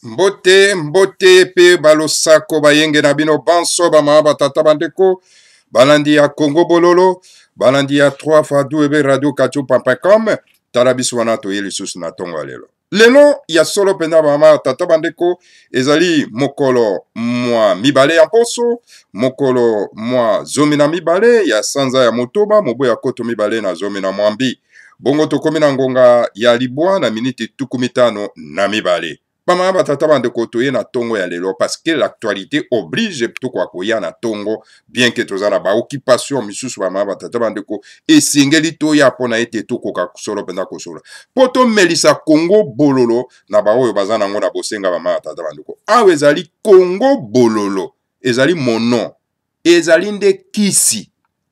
Mbote, mbote, pe balosako bayenge na bino banso bama batata bandeko. Balandi ya Congo Bololo, balandi ya 3 fois 2 radio kachu.com. Talabisu wana to yeli susu na tongo lelo. Lelo ya solo penda bama tata bandeko ezali mokolo mwa mibale ya poso, mokolo mwa zomi na mibale ya sanza ya motoba, mobo ya koto mibale na zomi na mwambi. Bongo tokomi na ngonga ya libwa na miniti tukumitano na mibale. Bama batata bandeko toye na tongo ya lelo parce que l'actualité oblige tout kwa koya na tongo bien que tozana ba occupation misusu bama batata bandeko esengeli toya pona ete tokoka solo penda kosola poto melisa Congo Bololo na ba oyo bazana ngo na bosenga bama batata bandeko awe ezali Congo Bololo ezali mono ezali nde kisi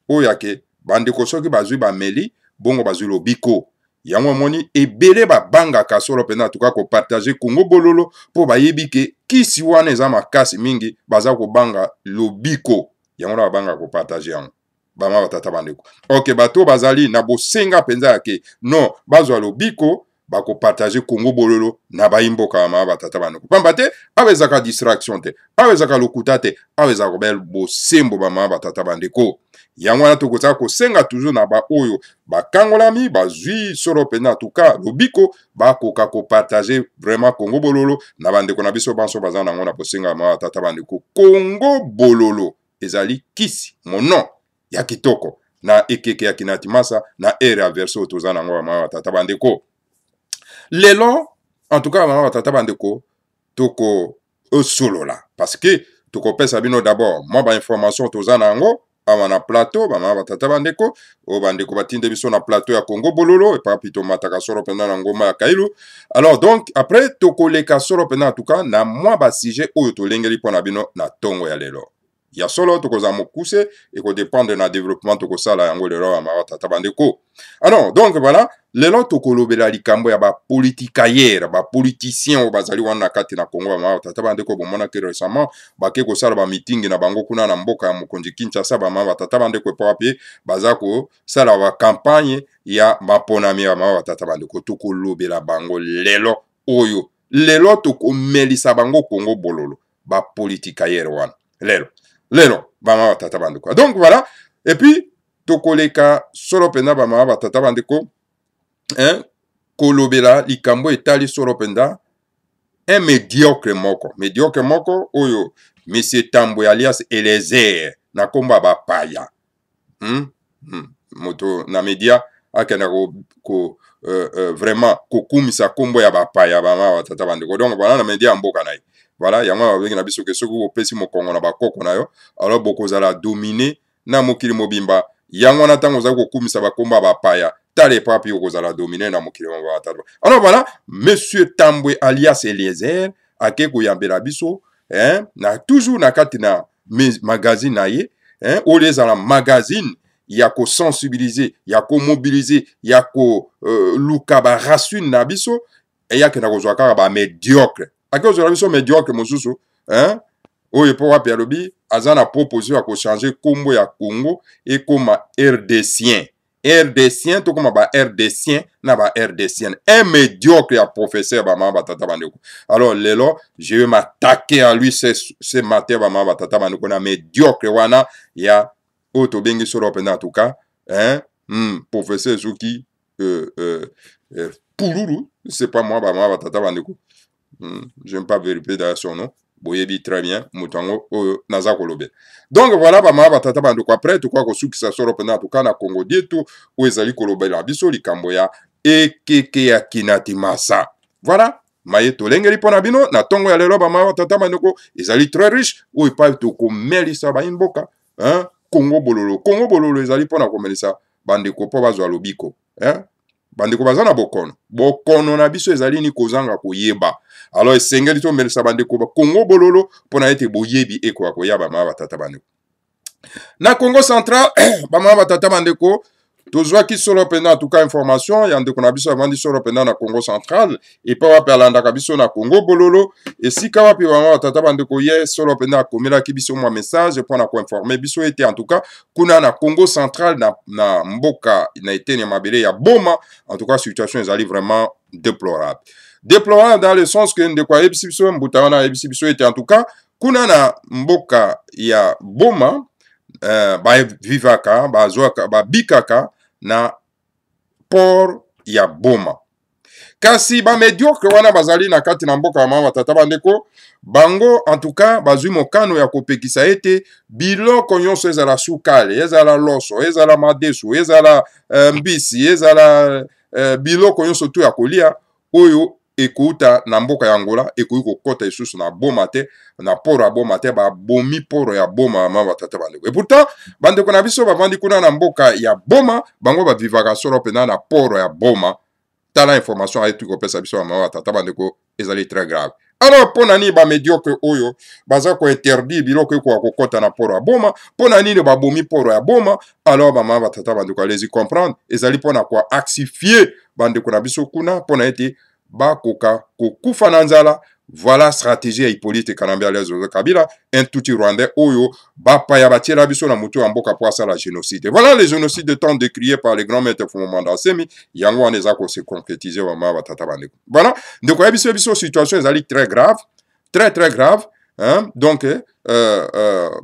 oya ke bandeko soki bazui ba meli bongo bazui lobiko yango moni ebele ba banga kasolo pena tuka ko partager Congo Bololo po bayebi ke kisi wana eza makasi mingi baza ko banga lobiko yango na banga ko partager yango bama batata bandeko ok bato bazali na bosenga penza yake non bazwa lobiko bako partager Congo Bololo na bayimboka bama batata bandeko pamba te awezaka distraction te awezaka lokuta te awezaka bel bosembo bama batata bandeko yango wana tokoza kosenga toujours na ba oyo bakangolami bazwi solo pena tuka lobiko bakoka kopartager vraiment Congo Bololo na bandeko na biso banso baza nango na bosenga ma tata bandeko Congo Bololo ezali kisi monon ya kitoko na ekeke ya kinatimasa na ere ya verso toza nango ma tata bandeko lelo en tout cas ma tata bandeko toko osolola parce que toko pesa bino d'abord moi ba information toza nango awa na plateau bama batata bandeko o bandeko batinde biso na plateau ya Congo Bololo et pas pito mataka soro pena na ngoma ya Kailu. Alors donc après tokoleka soro pena en tout cas na moi ba sujet oyo tolengeli pona bino na tongo ya lelo ya solo tokoza mokuse et ko dépendre na développement tokosala yango lelo bama batata bandeko. Alors donc voilà lelo tokolobela likambo ya ba politikayer ba politicien o bazali wana kati na Congo bama batata bandeko bomona ke récemment bake kosala ba meeting na bango kuna na mboka ya mokonzi Kinshasa bama batata bandeko po ape bazako sala ba campagne ya maponami bama batata bandeko tokolobela bango lelo oyo lelo tokomelisa bango Congo Bololo ba politikayer wana lelo bama batata bandeko. Donc voilà et puis tokoleka solo pena bama batata bandeko kolobela likambo etali solo penda un médiocre moko oyo monsieur Tambwe alias Eliezer na komba bapaya moto na media akenda ko vraiment kokumisa kombo ya bapaya bama batata bandeko donc voilà na media mboka na ye voilà yango babengi na biso ke soki opesi mokongo na bakoko na yo alors bokozala dominer na mokili mobimba yango na tango za kokumisa bakomba bapaya tale papi okozala dominer na mokili mobimba. Alors voilà monsieur Tambwe alias Eliezer ake koyambela biso na toujours na kati na magazine na ye ole ezala magazine ya ko sensibiliser ya ko mobiliser ya ko luka ba rasune na biso e ya kena kozwa kaka ba médiocre ake kozwa biso médiocre mosusu oyo po wapi alobi aza na proposition ya ko changer kombo ya Congo e koma RDCien RDCien to koma ba RDCien na ba RDCien un médiocre ya professeur bama batata bandeko. Alors lelo je vais m'attaquer à lui ce matin bama batata bandeko na médiocre wana ya oto bengi solo pena en tout cas professeur Zuki Pululu c'est pas moi bama batata bandeko. J'aime pas vérifier d'ailleurs son nom. Boyebi très bien mutango naza kolobe. Donc voilà bama batata bandeko après to kwa kosukisa solo pena en tout cas na Congo dietu o ezali kolobela biso likambo ya ekeke ya kinatimasa. Voilà maye tolengeli pona bino na tongo ya lelo bama batata bandeko ezali très riche o epa to komelisa ba imboka Congo Bololo ezali pona komelisa bandeko po bazwa lobiko bandeko bazana bokono na biso ezali ni kozanga koyeba. Alors esengeli to melisa bandeko ba Congo Bololo pona ete boyebi eko koyaba ma batata bandeko na Congo central bama batata bandeko tozwa ki solo pena en tout cas information ya ndeko na biso avandi solo pena na Congo central et pa wapi alanda biso na Congo Bololo et si ka wapi bama batata bandeko ye solo pena komela ki biso mwa message pona ko informer biso ete en tout cas kuna na Congo central na mboka na eteni ya mabele ya boma en tout cas situation ezali vraiment déplorable. Déplorant dans le sens que ndeko ayebisi biso mbuta wana ayebisi biso ete en tout cas kuna na mboka ya boma bavivaka babikaka na port ya boma. Kasi bamediocre wana bazali na kati na mboka ya mama batata bandeko bango en tout cas bazwi mokano ya kopekisa ete biloko nyonso ezala sukali, ezala loso, ezala madesu, ezala mbisi, ezala biloko nyonso tu ya kolia oyo ekouta na mboka ya Angola ekoki kokota lisusu na boma te, na poro ya boma te, babomi poro ya boma ya mama batata bandeko. Et pourtant bandeko na biso bavandi kuna na mboka ya boma bango bavivaka solo pena na poro ya boma. Tala information aye tu kopesa biso mama batata bandeko ezali très grave. Alors pona nini ba médiocre oyo baza ko interdit biloko ko kokota na poro ya boma, pona nini babomi poro ya boma, alors mama batata bandeko allez-y comprendre ezali pona ko axifier bandeko na biso kuna pona ete bakoka kokufa na nzala. Voilà stratégie ya Hippolyte Kanambe Joseph Kabila, un touti rwandais oyo bapaya batiela biso na mutu ya mboka po asala génocide. Voilà les génocides de temps décriés par les grands maîtres Fumomanda Asemi, yango wana eza ko se concrétiser mama batata bandeko. Voilà, ndeko ya biso situation ezali très grave, très grave. Hein? Donc,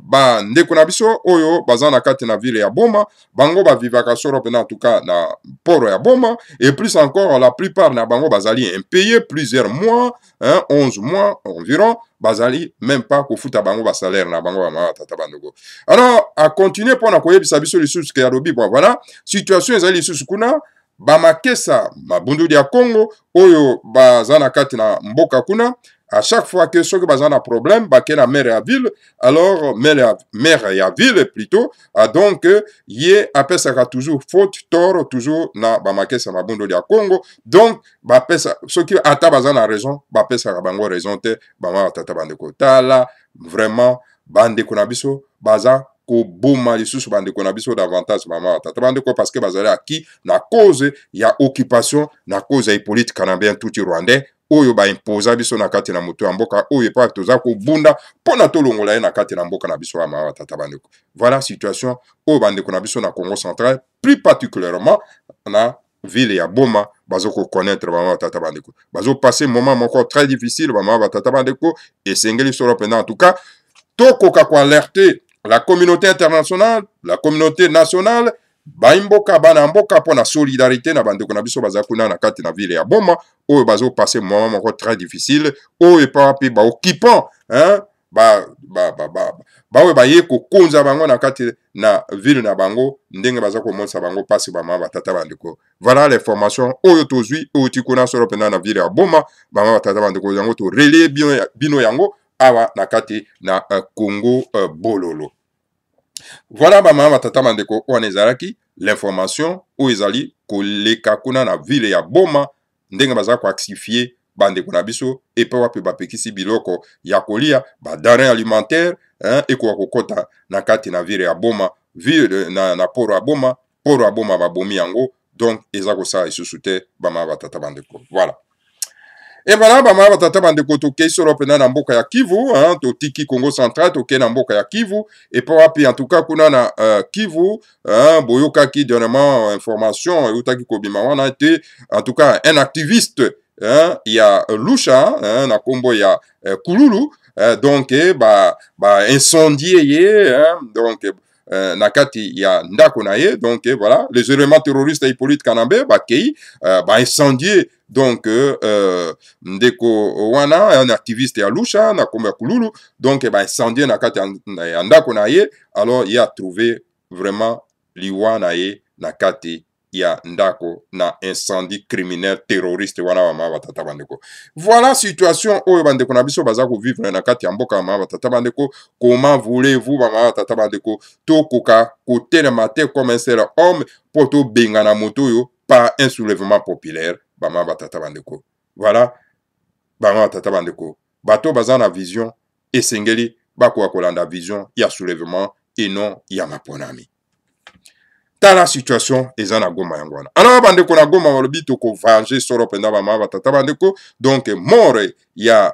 ba ndeko na biso oyo baza na kati na ville ya boma, bango ba vivaka soro pena en tout cas na poro ya boma, et plus encore la plupart na bango bazali impayés plusieurs mois, hein, 11 mois environ, bazali même pas kofuta bango ba salaire na bango ba tata bandeko. Alors, à continuer pour na koyebisa biso lisusu ke alobi, bon voilà, situation ezali lisusu kuna, ba makesa mabundu ya Congo oyo baza na kati na mboka kuna. À chaque fois que ceux qui ont un problème, baké la mère à ville, alors mère à ville plutôt, donc y appelle ça toujours faute tort toujours na bamaké sa mabundo dia Congo, donc bapé ça ceux qui ata bazan a raison, bapé ça bango raison te bama tata bandeko tala vraiment bande konabiso baza ko boma lisusu bande konabiso davantage mama tata bandeko parce que bazali aki na cause ya occupation na cause ya Hippolyte Kanambe tout rwandais oyo ba imposa biso na kati na mutu ya mboka oyo pa toza ko bunda pona tolongola na kati na mboka na biso ya mama tata bandeko. Voilà situation oyo bandeko na biso na Congo central, plus particulièrement na ville ya Boma bazo ko connaître mama tata bandeko. Bazo passer moment encore très difficile mama tata bandeko et sengeli solo pena en tout cas tokoka ko alerter la communauté internationale, la communauté nationale, baimboka bana mboka po na solidarité na bandeko na biso baza kuna na kati na ville ya Boma oyo bazo passer moment encore très difficile oyo pa pe ba occupant hein oyo baye ko konza bango na kati na ville na bango ndenge baza ko monsa bango pasi ba mama tata bandeko. Voilà l'information oyo tozui oyo tikuna solo pena na ville ya Boma mama tata bandeko yango to relais bino yango awa na kati na Congo bololo. Voilà ba mama tata bandeko wana ezalaki l'information oyo ezali koleka kuna na ville ya Boma ndenge baza ko axifier bandeko na biso epe wape bapekisi biloko ya kolia ba denrées alimentaires hein, eko kokota na kati na ville ya Boma ville na poro ya Boma babomi yango donc eza ko sa isusu te ba mama tata bandeko. Voilà. Et voilà, ba mama tata bandeko toke solo pena na mboka ya Kivu, hein, to tiki Congo central toke na mboka ya Kivu, et puis wapi en tout cas kuna na Kivu, hein, boyoka ki dernièrement information, utaki kobima wana été en tout cas un activiste, hein, il y a Lusha, hein, na kombo ya Kululu, donc ba incendié, hein, donc na kati ya ndako na ye, donc voilà, les éléments terroristes Hippolyte Kanambe bakei ba incendié donc ndeko wana un activiste ya Lusha na kombo ya Kululu, donc ba incendié na kati ya ndako na ye, alors il a trouvé vraiment liwa na ye na kati ya ndako na incendie criminel terroriste wana wa mama tata bandeko. Voilà situation oyo bandeko na biso baza ko vivre na kati ya mboka mama tata bandeko. Comment voulez-vous mama tata bandeko to koka kote na matin comme un seul homme pour to benga na moto yo par un soulèvement populaire mama tata bandeko. Voilà mama tata bandeko. Bato baza na vision esengeli bako kolanda vision ya soulèvement et non ya maponami. Dans la situation eza na Goma yangwana. Alors bandeko na Goma walobi toko venger soro penda ba mama tata bandeko. Donc mort ya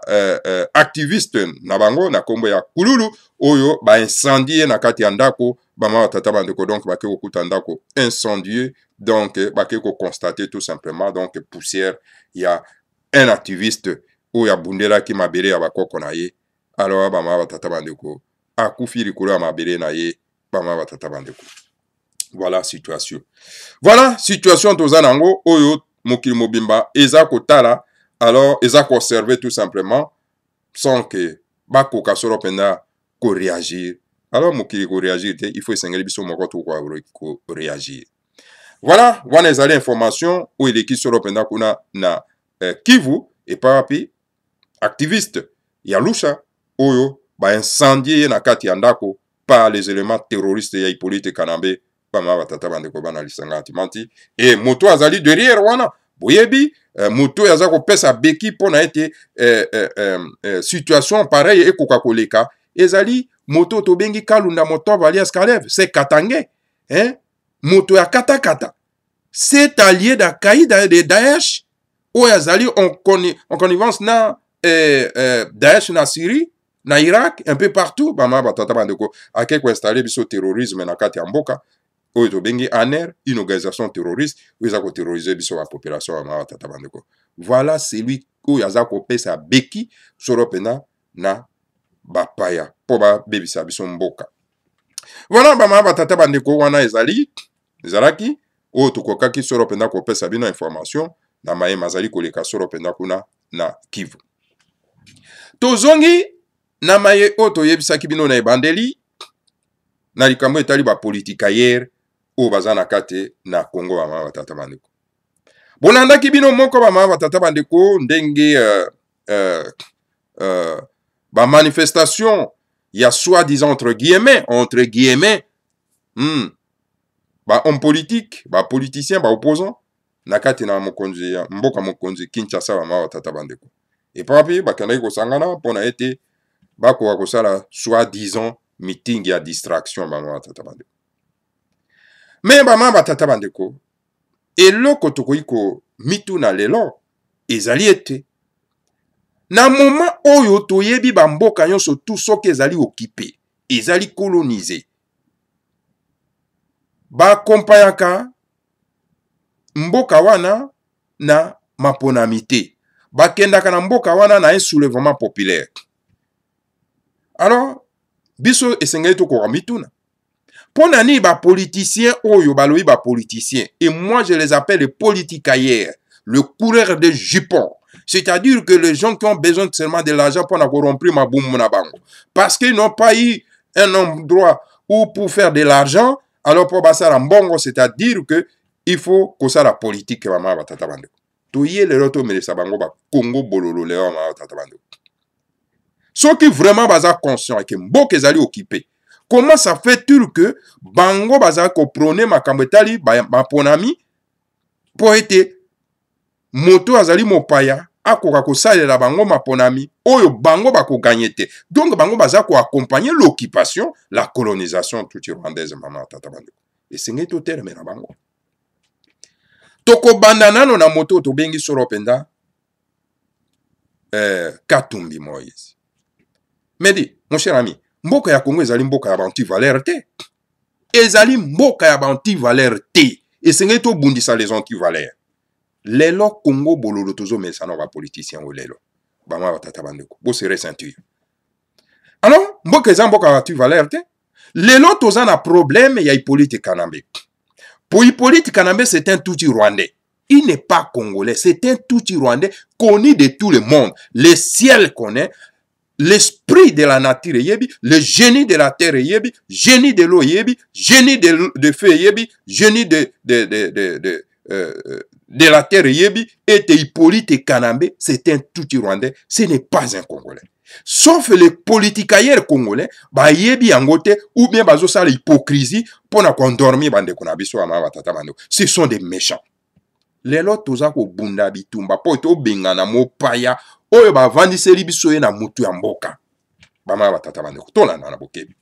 activiste na bango na kombo ya Kululu oyo ba incendié na kati ya ndako ba mama tata bandeko, donc ba ke okuta ndako incendié, donc ba ke ko constater tout simplement donc poussière ya un activiste oyo abundelaki mabele ya bakoko na ye alors bamama batata bandeko akufi likolo ya mabele na ye bamama batata bandeko. Voilà situation toza nango oyo mokili mobimba eza kotala alors eza koobserve tout simplement sans que bakoka solo mpena koréagir. Alors mokili koréagir te il faut esengeli biso moko koréagir. Voilà wana ezali information oyo eleki solo mpena kuna na Kivu epa wapi activiste ya Lusha oyo baincendie ye na kati ya ndako par les éléments terroristes ya Hippolyte Kanambe bama batata bandeko bana lisanga timanti et moto azali derrière wana boyebi moto aza kopesa beki mpona ete situation pareille ekoka koleka ezali moto tobengi Kalunda Motoba alias Kalev c'est Katange hein? Moto ya katakata c'est allié d'Al-Qaïda de Daesh oyo azali en connivence na Daesh na Syrie na Irak un peu partout bama batata bandeko akeko installer biso terrorisme na kati ya mboka oyo tobengi ANER, une organisation terroriste oyo eza koterrorize biso ba population bama batata bandeko. Voilà celui oyo aza kopesa beki solo pena na bapaya po babebisa biso mboka. Voilà bama batata bandeko wana ezalaki oyo tokokaki solo pena kopesa bino information na mayema azali koleka solo pena kuna na Kivu. Tozongi na maye oyo toyebisaki bino na ebandeli na likambo etali bapolitika yere oyo baza na kati na Congo bamama batata bandeko. Bolandaki bino moko bamama batata bandeko ndenge manifestation ya soi-disant entre guillemets homme politique politicien opposant na kati na mokonzi ya mboka mokonzi Kinshasa bamama batata bandeko. Epa wapi bakendaki kosangana mpona ete bakoka kosala soi-disant meeting ya distraction bamama batata bandeko. Me bamama batata bandeko eloko tokoki komituna lelo ezali ete na moment oyo toyebi bamboka nyonso tu soki ezali occupé ezali colonisé bakompayaka mboka wana na maponami te bakendaka na mboka wana na un soulèvement populaire. Alors biso esengeli tokoka mituna pona ni bapoliticien oyo balobi bapoliticien et moi je les appelle les politicailleurs, le coureur de jupons, c'est-à-dire que les gens qui ont besoin seulement de l'argent pour corrompre ma boum na bango parce qu'ils n'ont pas eu un endroit où pour faire de l'argent alors pour basara mbongo, c'est-à-dire que il faut que ça la politique mama batata bandeko toye le roto melesa bango ba Congo bololo le mama batata bandeko. Ceux qui vraiment baza conscient que mboka ezali occupé. Comment ça fait-il que bango baza ko prôner makambo etali baponami po ete moto azali mopaya akoka kosalela bango maponami oyo bango bako gagner te. Donc bango baza ko accompagner l'occupation, la colonisation tout rwandaise mama tata bandeko. Et c'est ngeto terme na bango. Toko bandanano na moto to bengi soro penda Katumbi Moïse. Mais dis, mon cher ami, mboka ya Congo ezali mboka ya bantu valeur te. Ezali mboka ya bantu valeur te. Et c'est ngeto bundisa les anti-valeurs. Lelo Congo bololo tozo mesana ba politicien o lelo. Bama batata bandeko. Bo serré ceinture. Alors, mboka ezali mboka ya bantu valeur te. Lelo toza na problème ya Hippolyte Kanambe. Pour Hippolyte Kanambe, c'est un touti rwandais. Il n'est pas congolais, c'est un touti rwandais connu de tout le monde. Le ciel connaît, l'esprit de la nature yebi, le génie de la terre yebi, génie de l'eau yebi, génie de feu yebi, génie de la terre yebi, et Hippolyte Kanambe, c'est un touti rwandais, ce n'est pas un congolais. Sauf les politicailleurs congolais, ba yebi angote ou bien bazo sa l'hypocrisie pour na condormir bande konabiso ama batata bando. Ce sont des méchants. Lelo toza ko bunda bitumba po to bengana mopaya oyo ba vandiseli biso ye na mutu ya mboka. Bama batata bando to landa na bokebi.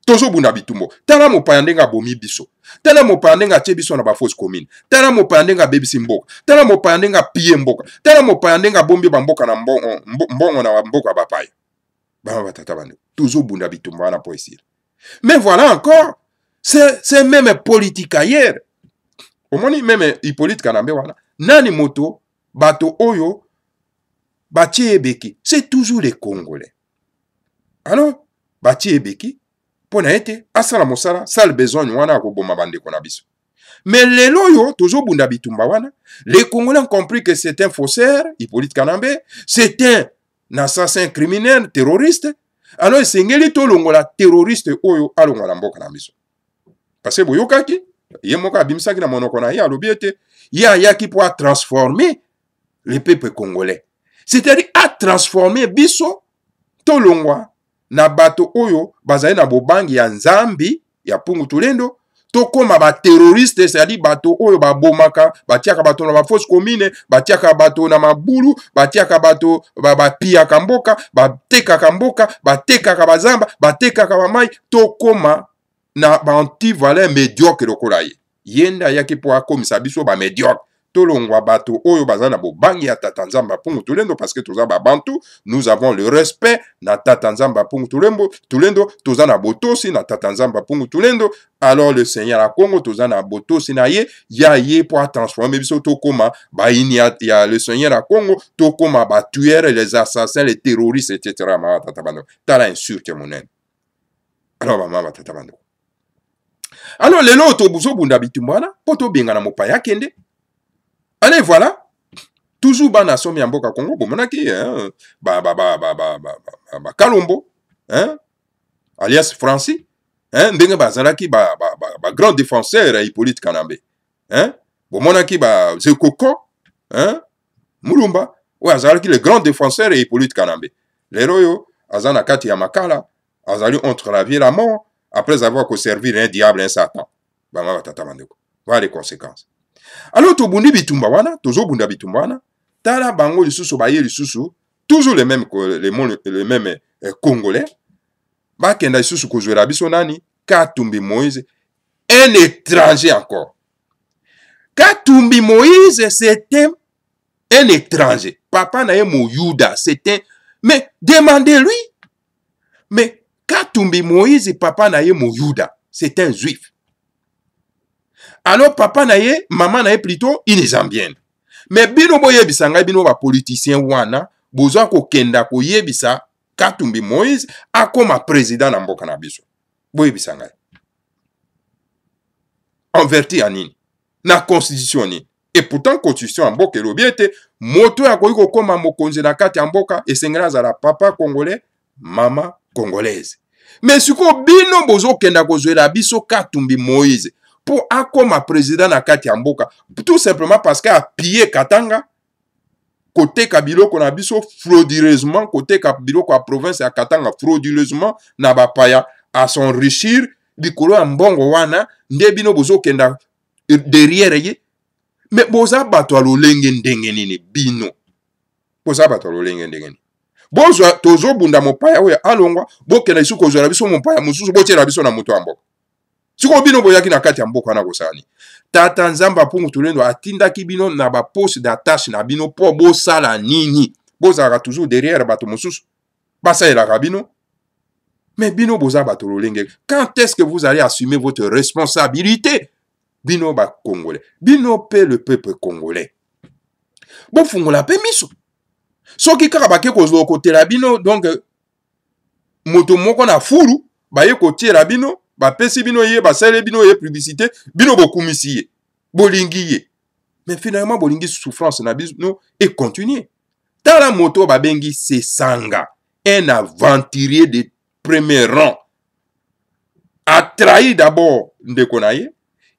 Tozo bunda bitumbo. Tala mopaya ndenga bomi biso. Tala mopaya ndenga tie biso na ba fausse commune. Tala mopaya ndenga bebisi mboka. Tala mopaya ndenga pie mboka. Tala mopaya ndenga bombi ba mboka na mbongo na mboka bapaya. Bama batata bando. Tozo bunda bitumbo na po ici. Mais voilà encore, c'est même politique ailleurs. Au moins même Hippolyte Kanambe wana. Nani moto bato oyo Bati ebeki, c'est toujours les Congolais. Alors, bati ebeki, pour n'être, asala mosala, sale besoin, wana akoboma bande konabiso. Mais les loyaux, toujours bunda bitumba wana, les Congolais ont compris que c'est un faussaire, Hippolyte Kanambe, c'est un assassin criminel, terroriste. Alors, c'est ngeli to longola terroriste oyo alongola mboka na biso. Parce que boyokaki, ye moka abimsaki na monoko na ye alobiete, ya yaki pour transformer le peuple congolais. C'est-à-dire à transformer biso to longwa na bato oyo bazali na bobangi ya nzambi ya pungu tulendo to koma ba terroriste, c'est-à-dire bato oyo ba bomaka batiaka bato na ba fausse commune, batiaka bato na mabulu, batiaka bato ba pia kamboka, bateka kamboka, bateka kabazamba, bateka kabamai, to koma na ba anti-valeur médiocre lokola ye. Yenda yaki po akomisa biso ba médiocre. Tolongwa bato oyo bazana bobangi ya tatanzamba pungu tulendo parce que toza ba bantu, nous avons le respect na tatanzamba pungu tulendo, toza na botosi na tatanzamba pungu tulendo. Alors le Seigneur a Congo toza na botosi na ye, ya ye pour transformer biso to koma ba ini ya le Seigneur a Congo to koma ba tueurs, les assassins, les terroristes etc. Ma tatabando. Tala insulte monen. Alors mama tatabando. Alors les loto buzo bunda bitumwana poto benga na mopaya kende. Allez, voilà. Toujours bana somi mboka Congo, bomonaki, hein, Kalombo, hein, alias Francis, hein, ndenge bazalaki grand défenseur Hippolyte Kanambe, hein, bomonaki Zekoko, hein, Mulumba, ouais, azalaki le grand défenseur Hippolyte Kanambe. Les royaux, azana kati ya makala, azali entre la vie et la mort, après avoir servi un diable, un satan. Voilà les conséquences. Alors, tobundi bitumba wana, tozo bunda bitumba wana, tala bango lisusu baye lisusu, toujours les mêmes Congolais, bakenda lisusu kozwela biso nani, Katumbi Moïse, un étranger encore. Katumbi Moïse, c'était un étranger. Papa na ye Mouyuda, c'était, mais demandez-lui. Mais Katumbi Moïse, papa na ye Mouyuda, c'est un juif. Alors papa na ye, maman na ye plutôt une zambienne. Mais bino boyebisa ngai bino ba politicien wana, bozo ko kenda ko yebisa Katumbi Moïse akoma président na mboka na biso. Boyebisa ngai. En vertu anini na constitution ni. Et pourtant constitution en mboka elobi ete moto akoki kokoma mokonzi na kati ya mboka esengela zala papa congolais, mama congolaise. Mais siko bino bozo kenda ko zwela biso Katumbi Moïse pour akoma président na kati ya mboka, tout simplement parce qu'il a pillé Katanga, côté Kabilo qu'on a biso frauduleusement, côté Kabilo qu'on a province ya Katanga frauduleusement, na bapaya à s'enrichir, likolo ya mbongo wana, nde bino bozo kenda derrière ye, mais boza bato alolenge ndenge nini, bino. Boza bato alolenge ndenge nini. Bozo tozo bunda mopaya we alongwa, bo kenda isu kozwa biso mopaya mususu, bo tela biso na muto mboka. Siko bino boyaki na kati ya mboka na kosani. Tata Nzamba pungu tulendo atindaki bino na ba poste d'attache na bino po bosala nini. Bozalaka toujours derrière bato mosusu. Basalelaka bino. Mais bino boza bato lolenge. Quand est-ce que vous allez assumer votre responsabilité? Bino ba Congolais. Bino pe le peuple congolais. Bon fungola pe miso. Soki kaka bake kozlo kotela bino donc moto moko na furu baye kotela bino. Ba pesi bino ye, ba sele bino ye publicité, bino bokumisi ye, bolingi ye. Mais finalement, bolingi souffrance na bino et continue. Tala moto ba bengi Sesanga, un aventurier de premier rang, a trahi d'abord Ndekonaye.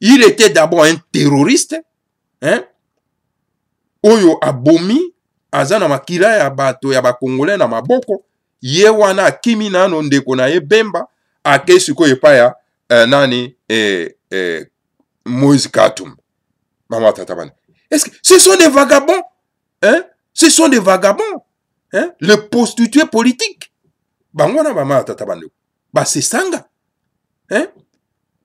Il était d'abord un terroriste, hein? Oyo abomi, azana makila ya bato ya ba Congolais na maboko, ye wana kimi nano Ndekonaye Bemba, ake suko yepaya nani Moïse Katumbi. Maman tatabane. Est-ce que ce sont des vagabonds? Hein? Ce sont des vagabonds. Hein? Le prostitué politique. Bangwana maman tatabane. Bah c'est sanga. Hein?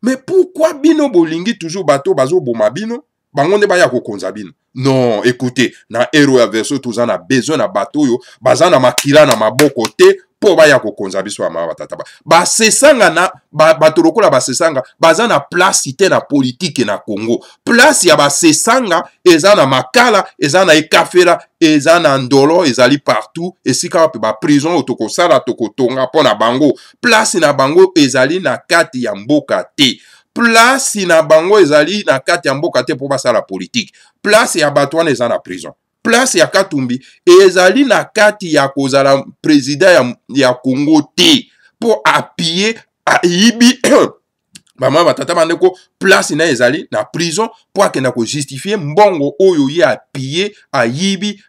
Mais pourquoi bino bolingi toujours bateau bazo boma bino? Bangonde baya kokonza bino. Non, écoutez, na héros verso tous en a besoin na bateau yo, bazana makila na maboko te po baya kokonza biso ya mama batata basesanga na bato lokola basesanga baza na place te na politike na Congo. Place ya basesanga eza na Makala, eza na Ekafela, eza na Ndolo, ezali partout, esika pe ba prison otokosala tokotonga pona bango. Place na bango ezali na kati ya mboka te. Place na bango ezali na kati ya mboka te po basala politique. Place ya bato wana eza na prison. Place ya Katumbi ezali na kati ya kozala président ya Congo te po appuyer ayibi mama batata bandeko. Place na ezali na prison po akenda ko justifier mbongo oyo ye appuyer ayibi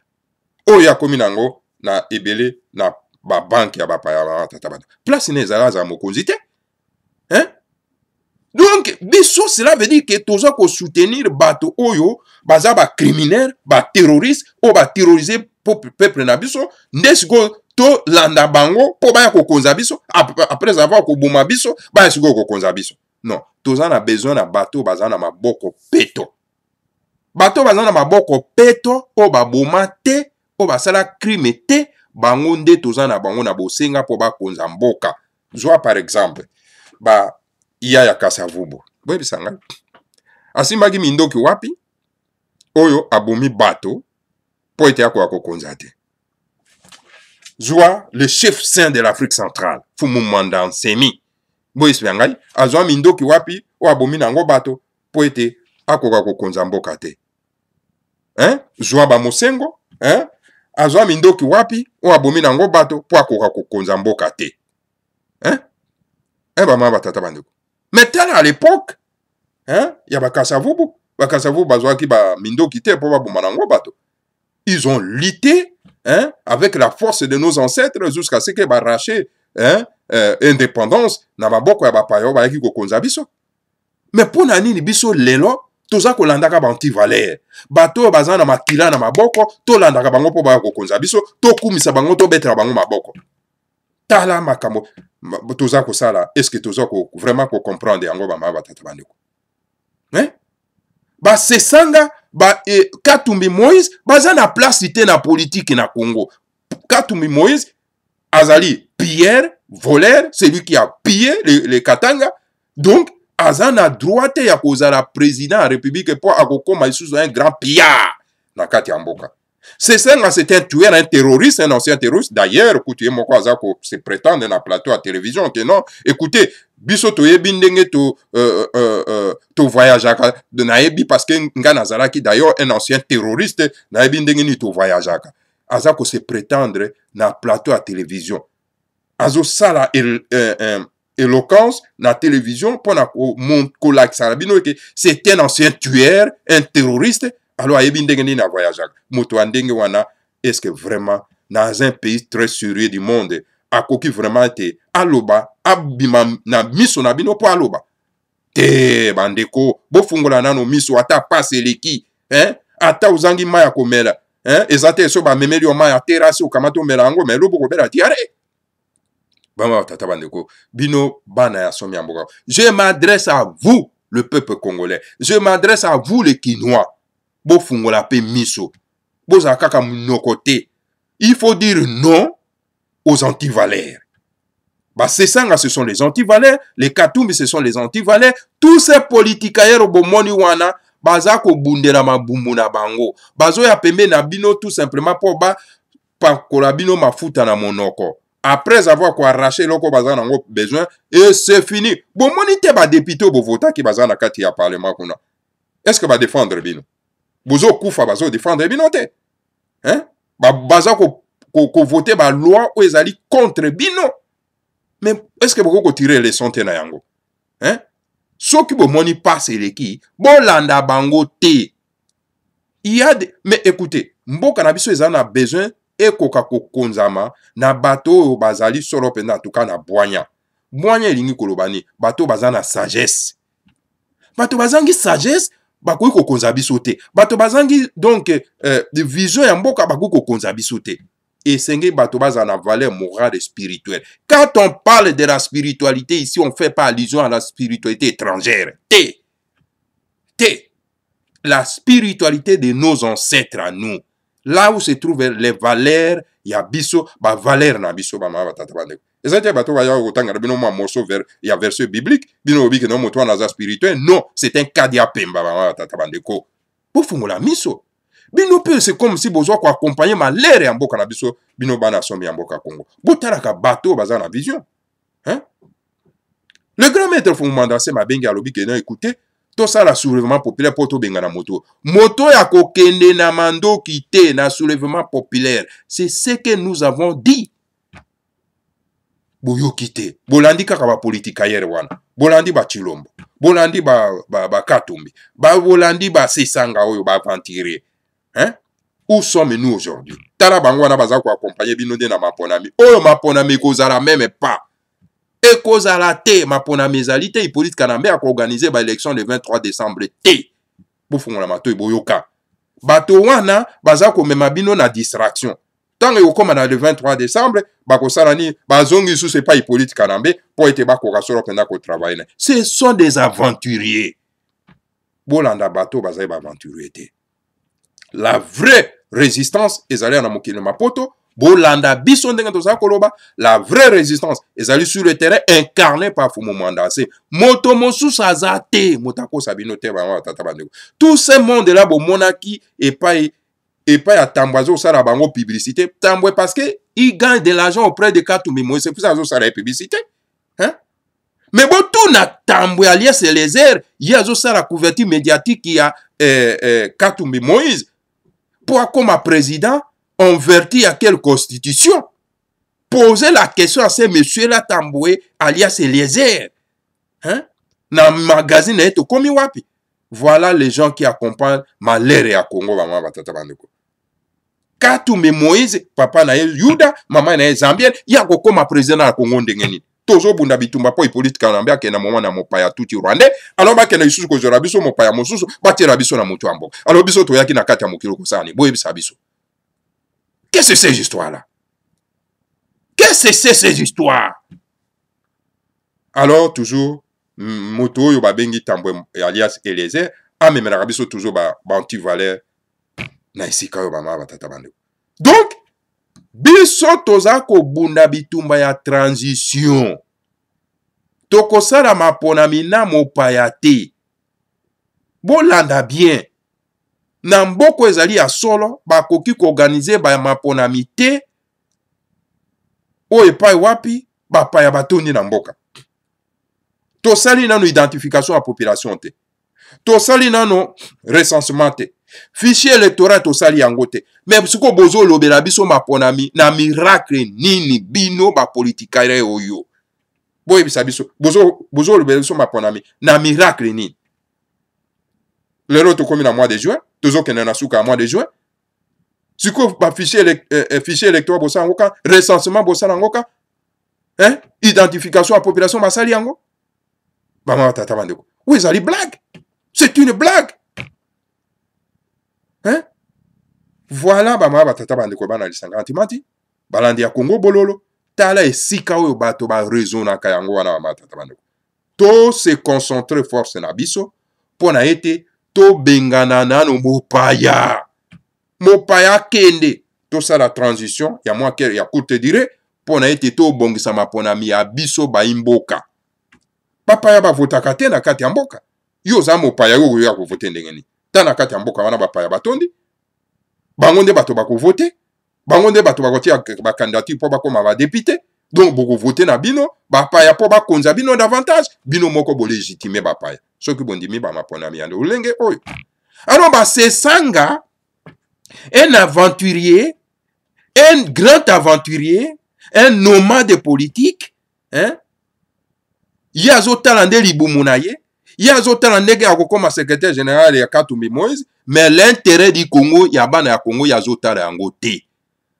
oyo akomi nango na ebele na ba banque ya bapaya batata bandeko. Place na ezali za mokonzi te, hein? Donc, biso, cela veut dire que toza ko soutenir bato oyo, baza ba criminel, ba terroriste, ou ba terroriser peuple na biso, ndesiko to landa bango, po baya ko konza biso, après avoir ko boma biso, baya siko ko konza biso. Non, toza na besoin na bato, baza na maboko peto. Bato baza na maboko peto, o ba boma te, o ba sala crime te, bango nde toza na bango na bosenga po ba konza mboka. Zwa par exemple, ba iya ya Kasavubu. Boye bisanga. Asimbaki mindoki wapi? Oyo abomi bato po ete yako akokonza te. Zwa le chef saint de l'Afrique centrale, Fumu Mwanda Nsemi. Boye bisanga. Azwa mindoki wapi? O abomi nango bato po ete akoka kokonza mboka te. Hein? Zwa ba Mosengo, hein? Azwa mindoki wapi? O abomi nango bato po akoka kokonza mboka te. Hein? Ba mama tata bandeko. Mais tel à l'époque, hein, il y a Bakasavubu, bazwaki ba mindoki te po ba bomanango bato. Ils ont lutté, hein, avec la force de nos ancêtres jusqu'à ce que ba raché, hein, indépendance na maboko ya bapayo ba yaki kokonza biso. Mais pona nini biso lelo toza kolandaka ba anti-valeur. Bato baza na makila na maboko, to landaka bango po ba kokonza biso, to kumisa bango to betra bango maboko. Tala makambo toza ko sala, est-ce que toza ko vraiment ko comprendre yango ba mama batata bandeko, hein? Ba sesanga ba Katumbi Moïse baza na place te na politique na Congo. Katumbi Moïse azali pilleur, voleur, celui qui a pillé les Katanga. Donc azana droit ya kozala président de la République po akokoma isusu un grand pillard na kati ya mboka. C'est un tueur, un terroriste, un ancien terroriste. D'ailleurs, écoutez, mon quoi, se prétendre dans le plateau à télévision, que non, écoutez, biso to yebi ndenge to voyage de naebi parce que nga nazalaki d'ailleurs un ancien terroriste naebi ndenge ni to voyage azako se prétendre na plateau à télévision. Azo sala éloquence na télévision pour na mon collègue Sarabino que c'est un ancien tueur, un terroriste. Alors, il y a un voyage. Est-ce que vraiment, dans un pays très sérieux du monde, à quoi vraiment été aloba, abima na miso na bino po aloba. Te bandeko, bo fungola nano miso ata passe leki, hein? Ata uzangi maya komela, hein? Ezate so ba memeli o maya terrasse o kamato melango, mais lobo ko bela tiare. Bama tata bandeko, bino bana ya somi amboka. Je m'adresse à vous, le peuple congolais. Je m'adresse à vous, les Kinois. Bo fungola pe miso. Bo zakaka mnokote. Il faut dire non aux antivaleurs. Bah, c'est ça, ce sont les antivaleurs. Les Katumbi, ce sont les antivaleurs. Tous ces politikaires au bomoni wana, bazako bundera mabumbu na bango. Bazo ya pembe na bino tout simplement pour ba pakola bino mafuta na monoko. Après avoir quoi arraché loko bazana ngo besoin et c'est fini. Bomoni te ba député bo vota ki bazana kati ya parlement kuna. Est-ce que va défendre bino? Bozo koufa bazo défendre bino te. Hein? Ba bazako ko voter ba loi ou ezali contre bino. Mais est-ce que vous tirer les leçons na yango? Hein? Ce qui vous moni passe les qui, bon landa bango te. Il y a des... Mais écoutez, mboka na biso ezana besoin e koka konzama na bato bazali solo pena en tout cas na boanya. Boanya lingi kolobani, bato bazana sagesse. Bato bazangi sagesse, bakoki kokonza biso te. Bato bazangi donc vision ya mboka bakoki kokonza biso te. Et c'est bato bazana valeur morale et spirituelle. Quand on parle de la spiritualité ici, on ne fait pas allusion à la spiritualité étrangère. La spiritualité de nos ancêtres à nous. Là où se trouvent les valeurs ya biso ba valeur na biso ba mama tata bandeko. Ezate bato ba ya otanga bino mwa morceau ya verset biblique bino obi ke no moto na za spirituel. Non, c'est un cas dia pemba ba mama tata bandeko. Bo fungola miso. Bino pe c'est comme si bozo ko accompagner malere ya mboka na biso bino bana sombi ya mboka Congo. Botala ka bato baza na vision. Hein? Le grand maître Fumandase Mabengi alobi ke non écoutez, tout ça la soulèvement populaire pour to benga na moto. Moto ya kokende na mando kité na soulèvement populaire. C'est ce que nous avons dit. Boyo kité. Bolandi kaka ba politique ayer wana. Bolandi ba Chilombo. Bolandi ba Katumbi. Bolandi ba Sesanga oyo ba aventurer. Hein? Où sommes-nous aujourd'hui? Tala bango wana baza ko accompagner bino de na maponami. Oyo maponami kozala même pas. Et kozala te maponami ezali te Hippolyte Kanambe a organisé ba élection le 23 décembre te. Bofungola mato boyoka. Bato wana baza ko mema bino na distraction. Tant que okoma na le 23 décembre, bakosala ni bazongi sous c'est pas Hippolyte Kanambe pour être bako kasoro penda ko travailler. Ce sont des aventuriers. Bolanda bato baza ba aventurier te. La vraie résistance ezali na mokili mapoto. Bolanda biso ndenge toza koloba, la vraie résistance ezali sur le terrain incarné par Fumandase. Moto mosusu azate motako sabino te ba tata bandeko. Tout ce monde là bo monaki et pas à tambazo ça la bango publicité. Tambwe parce que il gagne de l'argent auprès de Katumbi Moïse, c'est pour ça ça la publicité. Hein? Mais bon tout na tambwe alias les airs, il y a ça la couverture médiatique qui a Katumbi Moïse. Pour comme président on vertit à quelle constitution? Posez la question à ces messieurs-là Tamboué, alias Eliezer. Hein? Dans le magazine, komi wapi. Voilà les gens qui accompagnent Malere à Congo, maman batata bandeko. Katumbi Moïse, papa na Yuda, maman na Zambien, yako comme président à Congo ndengeni. Tozo bunda bitumba po Hippolyte Kanambe ke na moment na mopaya tuti rwandais. Alors ba ke na isusu ko zora biso mopaya mosusu, ba tira biso na mutu ambo. Alors biso to yaki na kati ya mokilo ko sani, boye bisa biso. Qu'est-ce que c'est ces histoires-là? Qu'est-ce que c'est ces histoires? Alors, toujours, moto yo babengi tambwe alias Eliezer, amemela biso toujours ba anti-valeur na isika yo mama batata bandeko. Donc, biso toza ko bunda bitumba ya transition. Tokosala maponami na mopaya te. Bolanda bien. Na mboko ezali ya solo bakoki koorganize ba maponami te o epai wapi bapaya batondi na mboka. Tosali nano identification ya population te. Tosali nano recensement te. Fichier électoral tosali yango te. Mais siko bozo lobela biso maponami na miracle nini bino ba politikare oyo. Boye bisa biso bozo lobela biso maponami na miracle nini. Lelo tokomi na mois de juin, tozo kende na suka mois de juin. Siko ba fichier électoral bosa ngoka, recensement bosa ngoka. Hein? Identification à population basali yango. Maman tata bandeko. Oui, ça blague. C'est une blague. Hein? Voilà maman tata bandeko bana lisanga antimati. Balandi ya Congo bololo. Tala esika oyo bato ba raison na kayango wana maman tata bandeko. To se concentrer force na biso pona ete to bengana nano mopaya. Mopaya kende. To sa la transition, ya moi ya courte durée, pona ete to bongisa mapona mi ya biso ba imboka. Papa ya ba votaka te na kati ya mboka. Yo za mopaya yo ya ko voter ndengeni. Ta na kati ya mboka wana bapaya batondi. Bango nde bato bako voter. Bango nde bato bako tia ba candidature po bakoma ba député. Donc boko voter na bino, bapaya po bakonza bino davantage, bino moko bo légitimer bapaya. Soki bondimi ba mapona mi ande ulenge oyo. Alors ba sesanga un aventurier, un grand aventurier, un nomade politique, hein? Yazo talande libumunaye, yazo talande akokoma secrétaire général ya Katumbi Moïse, mais l'intérêt du Congo, ya bana ya Congo yazo tala yango te.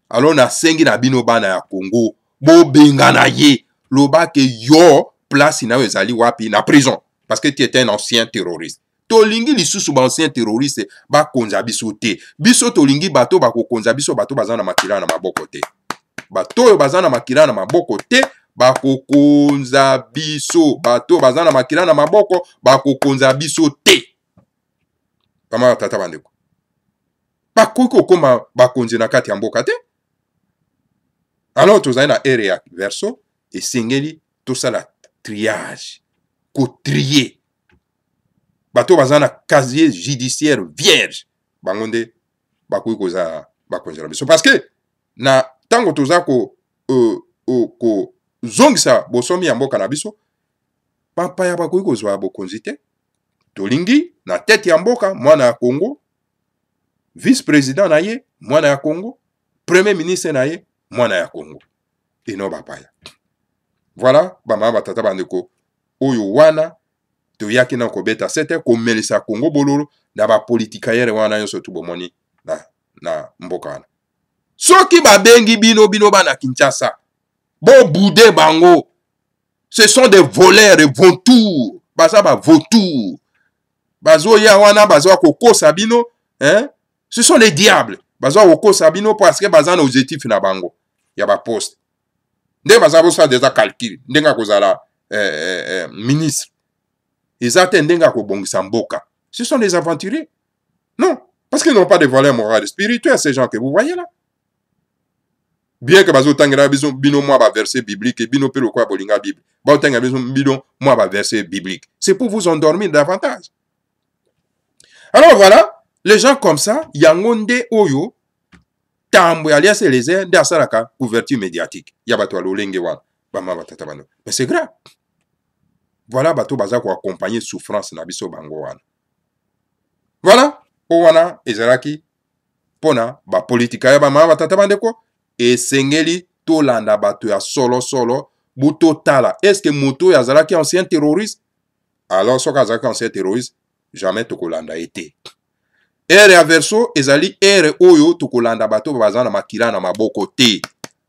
Alors na sengi na bino bana ya Congo, bo bengana ye, loba ke yo place na ezali wapi na prison parce que tu étais un ancien terroriste. Tolingi lisusu ba ancien terroriste ba konza biso te. Biso tolingi bato ba ko konza biso bato bazana makila na maboko te. Bato bazana makila na maboko te. Bakokonza biso bato bazana makila na maboko bakokonza biso te. Kama tata bandeko. Bakoko koma bakonzi na kati ya mboka te. alors tozali na ere ya verso esengeli tosala triage kotrier bato baza na casier judiciaire vierge bango nde bakoki kozala bakonzi na biso parce que na ntango toza kozongisa bosomi ya mboka na biso bapaya bakoki kozwa bokonzi te tolingi na tete ya mboka mwana ya Congo vice-président na ye mwana ya Congo premier ministre na ye mwana ya Congo eno bapaya voilà bamama batata bandeko oyo wana toyaki na kobeta sete komelisa Congo bololo na bapolitikayere wana nyonso tubomoni na mboka wana soki babengi bino bana Kinshasa bobude bango ce sont des voleurs et vautours baza ba vautours bazo ya wana bazo kokosa bino hein ce sont les diables bazo kokosa bino parce que baza na objectif na bango ya ba poste nde baza bosa déjà calcul ndenga kozala ministre ezate ndenga kobongisa mboka ce sont des aventuriers non parce qu'ils n'ont pas de valeur morale et spirituelle ces gens que vous voyez là bien que bazo tangela bino moi ba verset biblique et bino pe lokwa bolinga bible ba tangela bino moi ba verset biblique c'est pour vous endormir davantage. Alors voilà, les gens comme ça, yangonde oyo, tambo alias les airs, nda salaka couverture médiatique. Yabato alolenge wana, bama batata bano. Mais c'est grave. Voilà bato baza ko accompagner souffrance na biso bango wana. Voilà, o wana ezalaki pona ba politika ya bama batata bandeko e sengeli to landa bato ya solo buto tala. Est-ce que moto ya zalaki ancien terroriste? Alors soka zalaki ancien terroriste jamais tokolanda été. Ere ya verso ezali ere oyo tokolanda bato baza na makila na maboko te.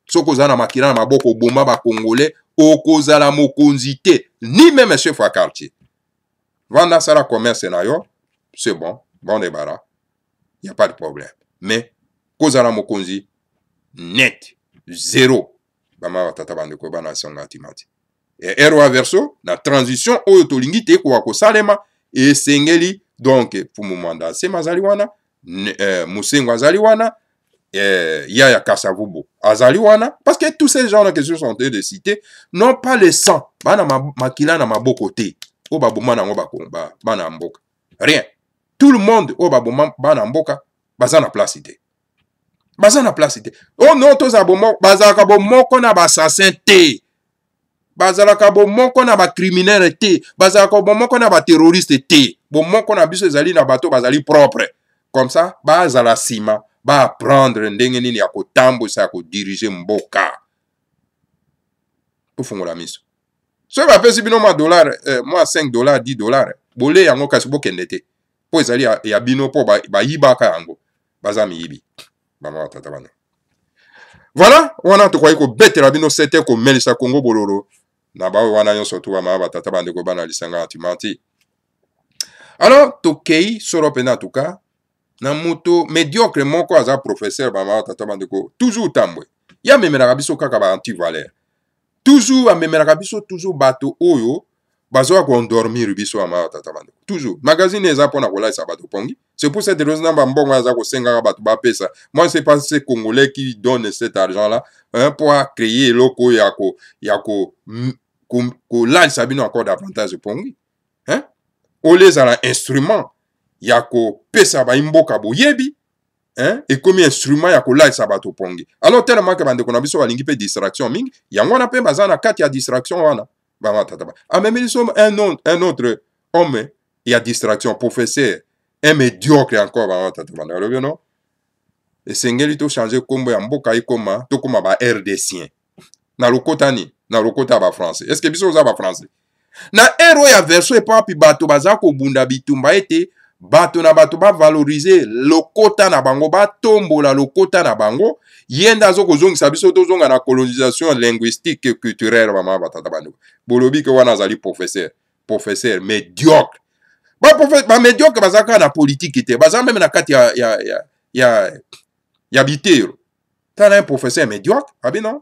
Soko za na makila na maboko bomba ba congolais okozala mokonzi te ni même chef wa quartier. Vanda sala commerce na yo, c'est bon débarras. Y a pas de problème. Mais kozala mokonzi net zéro. Bama watata bandeko bana songa timati. Et ere ya verso na transition oyo tolingi te ko salema et sengeli donc pour mumanda c'est mazali wana musengo azali wana yaya kasavubo azali wana parce que tous ces gens là que je sont de citer n'ont pas le sang bana makila na maboko te o baboma nango ba bana mboka rien tout le monde o baboma bana mboka baza na place te oh non tous aboma bazaka bomoko na basassin te bazalaka bomoko na ba criminel te bazalaka bomoko na ba terroriste te bomoko na biso ezali na bato bazali propre comme ça bazala sima ba apprendre ndenge nini ya kotambusa ya kodiriger mboka ofungola miso so ba pesi bino ma dollar moi 5 dollars 10 dollars bole yango kasi bokende te po ezali ya bino po ba yibaka yango baza miyibi bama tata bana voilà wana to kwa iko betela bino sete ko melisa Congo bololo na ba wana nyonso tu ba batata bandeko bana lisanga timati. Alors tokei soro pena tuka na moto médiocre moko aza professeur ba batata bandeko toujours tambwe ya memela biso kaka ba anti-valeur toujours amemela biso toujours bato oyo bazo ko endormir biso ba batata bandeko toujours magazine eza pona ko laisa bato pongi. C'est pour cette raison que mbongo aza ko senga bato ba pesa. Moi c'est pas ces Congolais qui donnent cet argent là pour créer loko yako là sabino encore davantage pongi hein o les ala instrument yako pesa ba imboka boyebi hein et comme instrument yako là sabato pongi alors tellement que bande konabiso balingi pe distraction mingi yango na pe bazana kati ya distraction wana ba matata a même ils sont un autre homme il y a distraction professeur un médiocre encore ba matata banda le non et sengeli to changer kombo ya mboka ikoma to koma ba RDCien na lokotani na lokota ba français est-ce que biso za ba français na ero ya verso e pa pi bato baza ko bunda bitumba ete bato na bato ba valoriser lokota na bango ba tombola lokota na bango yenda zo kozongisa biso to zonga na colonisation linguistique et culturelle mama batata bando bolobi ke wana zali professeur médiocre ba médiocre bazaka na politique te baza même na kati ya bitero tana un professeur médiocre abi non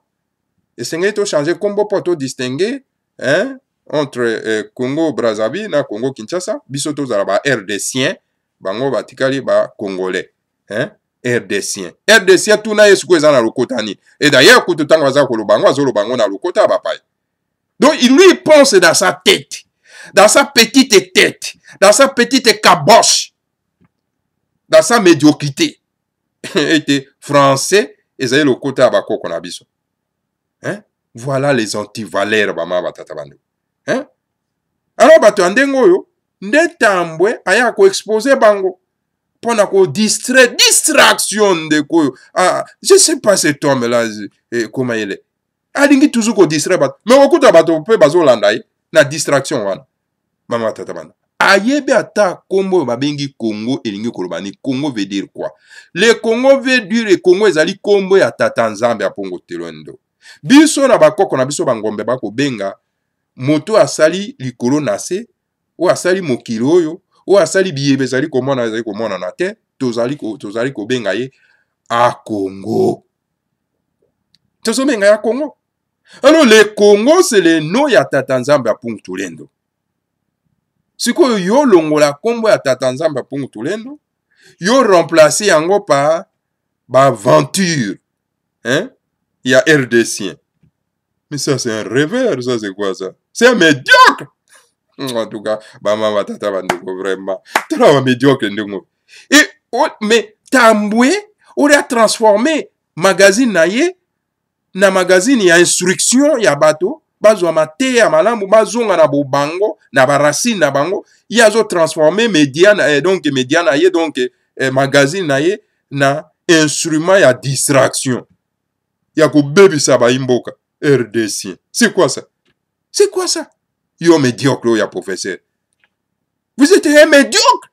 et c'est to changer combo pour to distinguer hein entre Congo Brazzaville na Congo Kinshasa biso to zala ba RDCien bango batikali ba congolais hein RDCien. RDCien tout na yesu eza na lokota ni. Et d'ailleurs kutu tango aza kolobango azolobango na lokota bapaya. Donc lui il pense dans sa tête, dans sa petite tête, dans sa petite caboche, dans sa médiocrité. Était français ezali lokota bakoko na biso. Hein? Voilà les antivaleurs bama batata bando. Hein? Alors bato andengo yo nde tambwe aya ko exposer bango. Pendant qu'on distrait, distraction de quoi. Ah, je sais pas cet homme-là, comment il est. Ah, il toujours qu'on distrait, mais au coup de bateau, peut bazo landaï, na distraction, wana. Maman tatabana. Ayebe ata Congo, babengi Congo, et l'ingi kolobani. Congo veut dire quoi? Le Congo veut dire, le Congo, ezali Congo ya tatanzambe ya pongo telondo. Biso na bakoko na biso bangombe bako benga, moto asali likolo nase, ou asali mokilo oyo, ou asali biyebe zali komona na te, tozali ko benga ye a Congo. Tozo benga ya Congo. Alors le Congo c'est le nom ya tatanzamba pungu tulendo. Siko yo longola kombo ya tatanzamba pungu tulendo, yo remplacer yango par ba aventure. Hein? Il y a RDCien. Mais ça c'est un rêveur, ça c'est quoi ça? C'est un médiocre. En tout cas, maman batata bandeko vraiment. Très médiocre ndongo. Et mais Tambwe on a transformé magazine naye na magazine ya instruction ya bato bazwa mate ya malamu bazonga na bobango na baracine na bango yazo transformé média na donc média naye donc magazine naye na instrument ya distraction. Ya ko bebisa ba imboka RDC. C'est quoi ça? C'est quoi ça? Yo médiocre, ya professeur. Vous êtes un médiocre.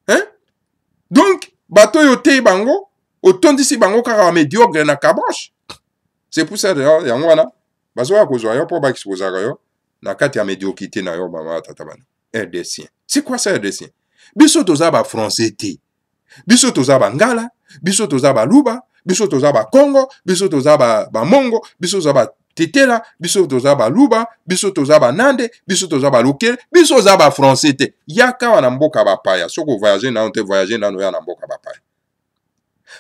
Hein? Donc, bato yo te bango, autant d'ici bango kaka médiocre na kabosh. C'est pour ça, yango wana, bazo ya kozwa yo po ba exposer yo, na kati ya médiocrité na yo mama tatabana. RDC. C'est quoi ça RDC? Biso toza ba français te. Biso toza ba ngala, biso toza ba luba, biso toza ba Congo, biso toza ba mongo, biso toza ba tetela, biso toza ba luba, biso toza ba nande, biso toza ba lokele, biso toza ba français te. Yaka wana mboka ba paya. Soko voyager na on te voyager na no ya na mboka ba paya.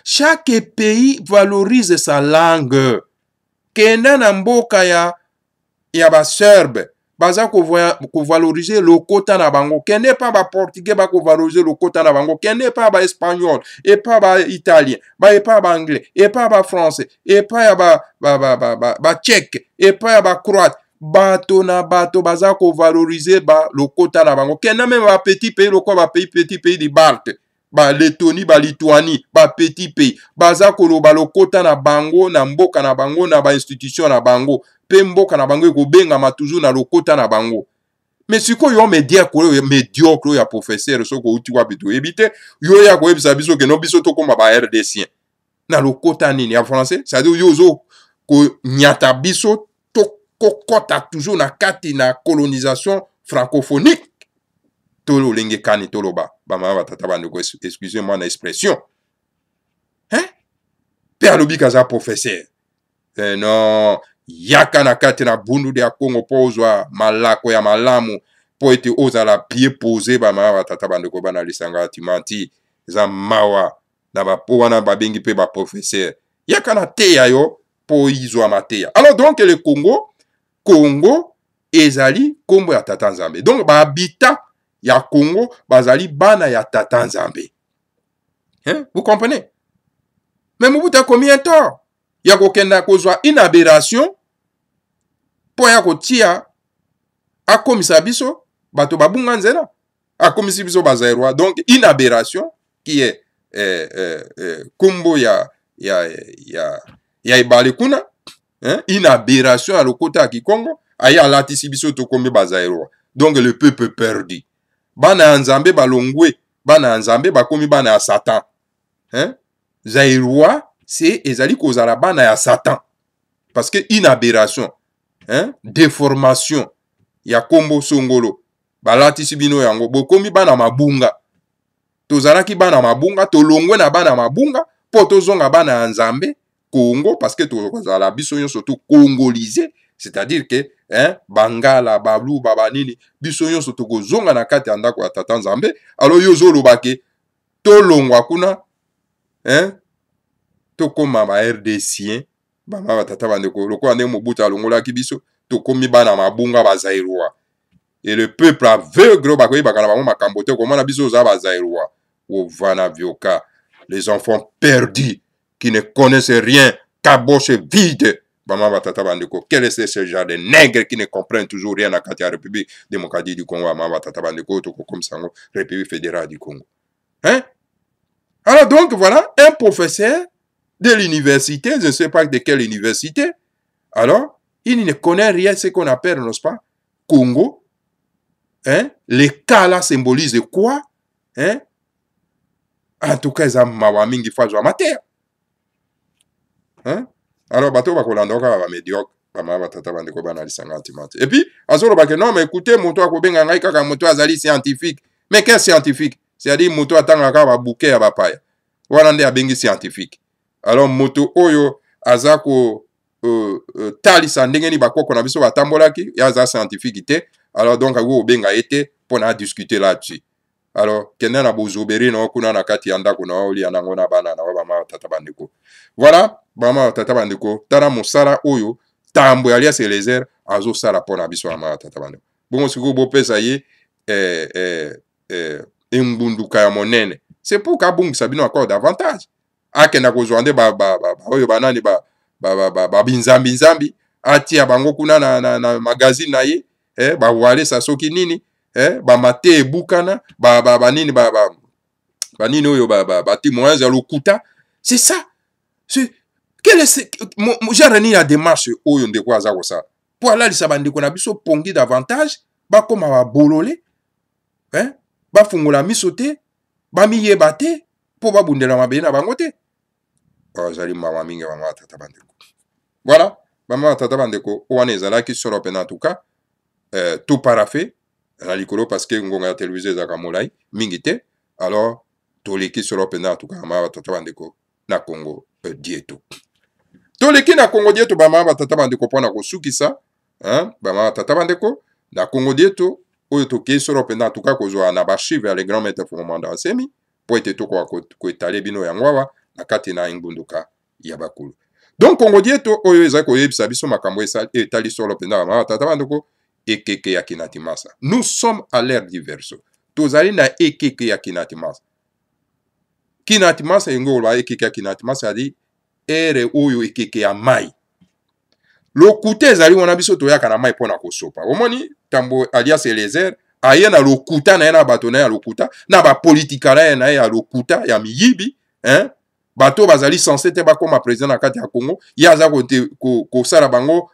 Chaque pays valorise sa langue. Kenda na mboka ya ba serbe, baza ko valoriser le kota na bango. Kende pas ba portugais ba ko valoriser le kota na bango. Kende pas ba espagnol, et pas ba italien, et pas ba anglais, et pas ba français, et pas ba tchèque, et pas ba croate. Bato na bato baza ko valoriser ba le kota na bango. Kende même ba petit pays, le quoi ba petit pays di Balte. Ba Lettonie, ba Lituanie, ba petit pays. Baza ko ba le kota na bango, na mboka na bango, na ba institution na bango. Mboka na bango ko benga ma toujours na lokota na bango. Mais siko yo médiocre ya professeur soko uti wa bitu ebite yo ya ko ebisa biso ke no biso to koma ba RDCien na lokota nini ya français ça dit yo zo ko nyata biso to kokota toujours na kati na colonisation francophonique to lo lenge kani to loba ba ma ba tata bando excusez-moi na expression hein père lobi kaza professeur non yaka na kati na bundu de Congo pozwa malako ya malamu po ete ozala pied posé ba ma tata bandeko bana lisanga timanti za mawa na ba po wana ba bengi pe ba professeur yaka na te ya yo po izwa mateya. Alors donc le Congo ezali kombo ya tata nzambe. Donc ba habitat ya Congo bazali bana ya tata nzambe. Hein? Vous comprenez? Mais Mobutu combien de temps? Ya kokenda kozwa une aberration po ya kotia akomisa biso bato babunga nzela akomisi biso bazairwa. Donc une aberration qui est kumbo ya ibale kuna, hein? Une aberration à lokota ya Kikongo aya alatisi biso to kombe bazairwa. Donc le peuple perdu bana nzambe balongwe bana nzambe bakomi bana ya Satan, hein? Zairwa c'est ezali kozala bana ya Satan parce que une aberration, hein? Déformation ya kombo songolo balatisi bino yango bokomi bana mabunga tozalaki bana mabunga tolongwe na bana mabunga po tozonga bana ya nzambe Congo parce que tozala biso nyonso surtout congolisé, c'est-à-dire que hein bangala bablu babanini biso nyonso tokozonga na kati ya ndako ya tata nzambe. Alors yo zolobake tolongwa kuna hein tokoma ba RDCien bama batata bandeko lokola ndenge Mobutu alongolaki biso tokomi bana mabunga bazairwa et le peuple aveugle bakoyebaka na bango makambo te komona biso oza bazairwa ovana vioka les enfants perdus qui ne connaissent rien caboche vide bama batata bandeko quel est ce genre de nègre qui ne comprennent toujours rien na kati ya République démocratique du Congo bama batata bandeko tokokomisa sango République fédérale du Congo hein. Alors donc voilà un professeur de l'université, je ne sais pas de quelle université. Alors, il ne connaît rien ce qu'on appelle, n'est-ce pas, Congo. Hein? Les cas là symbolisent quoi? Hein? En tout cas, ils ont mawamingi fajwa mater. Hein? Alors, bateau va kolandoka va médiocre. Et puis, non, mais écoutez, moto akobenga ngai kaka moto azali scientifique. Mais quel scientifique? C'est-à-dire moto atanga ba bouquet ya bapaya. Wana nde abengi scientifique. Alors moto oyo azako talisa ndenge ni bakoko na biso batambolaki ya za scientifique te. Alors donc ago benga ete pona discuter là-dessus. Alors kenda na bozoberi na kuna na kati ya ndako na oli anango na bana na bama tata bandeko. Voilà, bama tata bandeko, tara mosala oyo tambo ya Alias Eliezer azo sala pona biso bama tata bandeko. Bongo siko bo pesa ye mbunduka ya monene. C'est pour kabungisa bino encore davantage. Akenda kozwande oyo banani binzambi atia bango kuna na magazine na ye bawale sasoki nini bamate ebukana banini banini oyo témoignage ya lokuta. C'est ça. Quel est genre ni la démarche oyo ndeko aza kosala po alalisa bandeko na biso pongi davantage bakoma babolole bafungola miso te bamiyeba te po babundela mabe na bango te. Voilà, maman tata bandeko wana ezalaki solo pena en tout cas tout parafait na likolo parce que ngonga ya télévision ezaka molai mingi te. Alors toleki solo pena en tout cas maman tata bandeko na Congo dieto toleki na Congo dieto bama tata bandeko pona kosukisa bama tata bandeko na Congo dieto oyo toki solo pena en tout cas kozwa na archive ya les grands maîtres fondaments asemi po ete toko ko etale bino ya ngwawa na kati na ngbunduka ya bakulu. Donc Congo dieto oyo eza koyebisa biso makambo etali solo pena bama tata bandeko ekeke ya kinatimasa. Nous sommes à l'ère du verso. Tozali na ekeke ya kinatimasa. Kinatimasa yengo ba ekeke ya kinatimasa adi ere oyo ekeke ya mai. Lokuta ezali wana biso toyaka na mai pona kosopa. Omoni tambo Alias Eliezer aye na lokuta na ye na bato na ya lokuta na ba politika na ya lokuta ya miyibi bato bazali censé te bakoma président na kati ya Congo yaza ko sala bango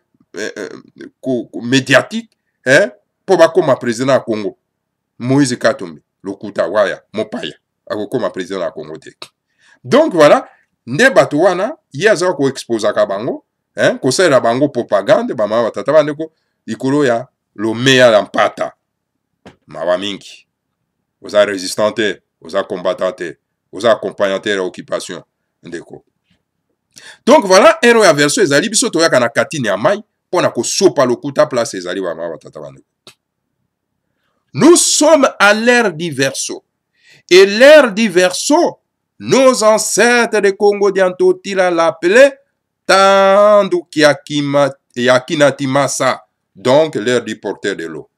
médiatique po bakoma président ya Congo. Moïse Katumbi lokuta waya mopaya akokoma président ya Congo te. Donc voilà nde bato wana yaza ko exposa ka bango ko sala bango propagande bama batata bandeko likolo ya lomea la mpata mawa mingi oza résistante oza combattante oza accompagnante ya occupation ndeko. Donc voilà ero ya verso ezali biso toyaka na katini ya mai pona ko sopa lokuta place ezali bama batata bandeko. Nous sommes à l'ère du verso. Et l'ère du verso, nos ancêtres de Congo d'Antotila l'appelaient Tandu Yakinatimasa, donc l'ère du porteur de l'eau.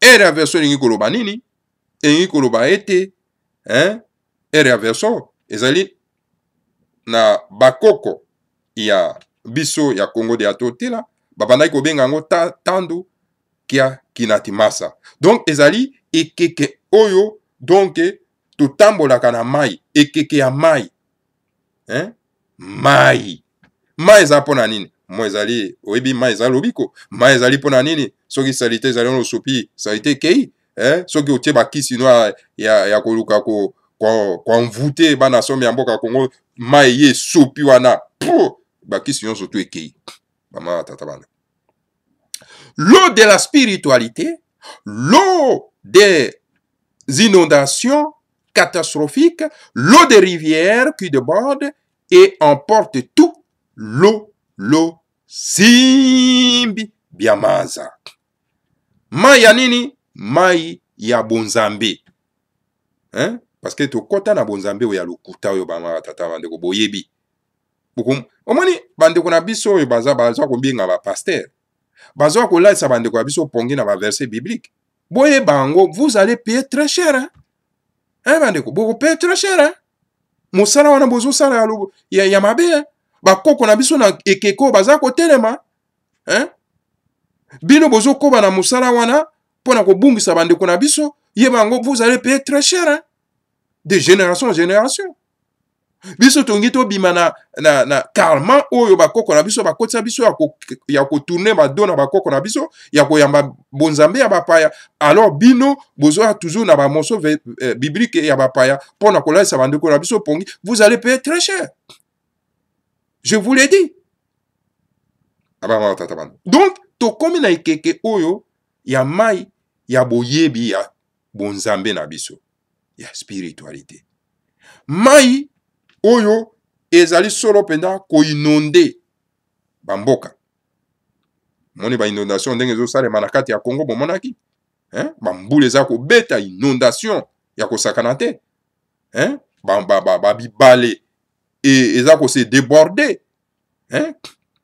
Et la verso n'ingi koloba nini, n'ingi koloba ete, et la verso, ezali na bakoko ya biso ya Congo d'Antotila, babandaki kobenga ngo Tandu Kinatimasa. Donc ezali ekeke oyo donc totambolaka na mai ekeke ya mai mai eza pona nini mo ezali oyebi mai eza lobiko mai ezali pona nini soki salite ezali no sopi salite kei soki otie bakisi no ya koluka ko mvute bana somi ya mboka Kongo mai ye sopi wana bakisi nyonso to ekei bama tata bana. L'eau de la spiritualité, l'eau des inondations catastrophiques, l'eau des rivières qui débordent et emporte tout, l'eau simbi biamaza. Mai ya nini? Mai ya bonzambe. parce que tokota na bonzambe oyo ya lokuta oyo bama tata bandeko boyebi omoni bandeko na biso oyo bazwa kobenga bapaster bazwa kolalisa bandeko ya biso pongi na baverset biblique boyeba yango vous allez payer très cher hein bandeko bokopaye très cher hein mosala wana bozosala ya mabe bakoko na biso na ekeko baza kotelema hein bino bozokoba na mosala wana mpona kobungisa bandeko na biso yeba yango vous allez payer très cher hein? De génération en génération biso tongi tobima na karma oyo bakoko na biso bakotisa biso ya kotourne bado na bakoko na biso ya koyamba bonzambe ya bapaya alors bino bozoya toujours na bamoso biblique ya bapaya mpona kolalisa bandeko na biso pongi vous allez payer très cher je vous l'ai dit donc tokomi na ekeke oyo ya mai ya boyebi ya bonzambe na biso ya spiritualité mai oyo ezali solo penda koinonde bamboka moni ba inondation ndenge ezosalema na kati ya Congo bomonaki bambula eza kobeta inondation ya kosakana te babibale eza kose déborde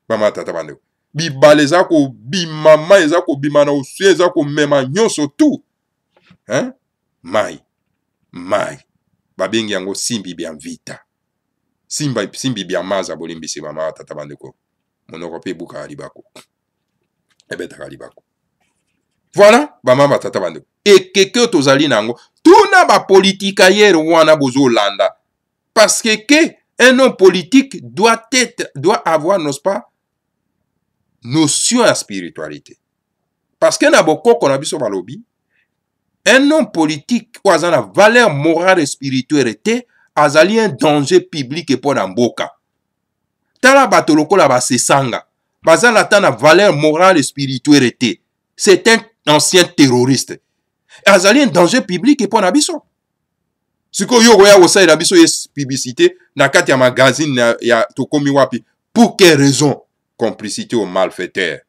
bamatata bandeko bibale eza kobima mai eza kobima na osie eza komema nyonso tu mai babengi yango simbi bya mvita simbi bya maza bolimbisi mama tata bandeko monoko pe buka libako ebetaka libako voilà bamama tata bandeko ekeke tozali nango tuna bapolitika yere wana bozolanda parce que un homme politique doit avoir n'est-ce pas notion ya spiritualité parce que na bokoko na biso balobi un homme politique ou aza na valeur morale et spirituelle te azali un danger public pour na mboka tala bato lokola basesanga baza na ta na valeur morale et spirituelle te c'est un ancien terroriste azali un danger public pour na biso sikoyo yo koya kosalela biso ye publicité na kati ya magazine ya tokomi wapi pour quelle raison complicité au malfaiteur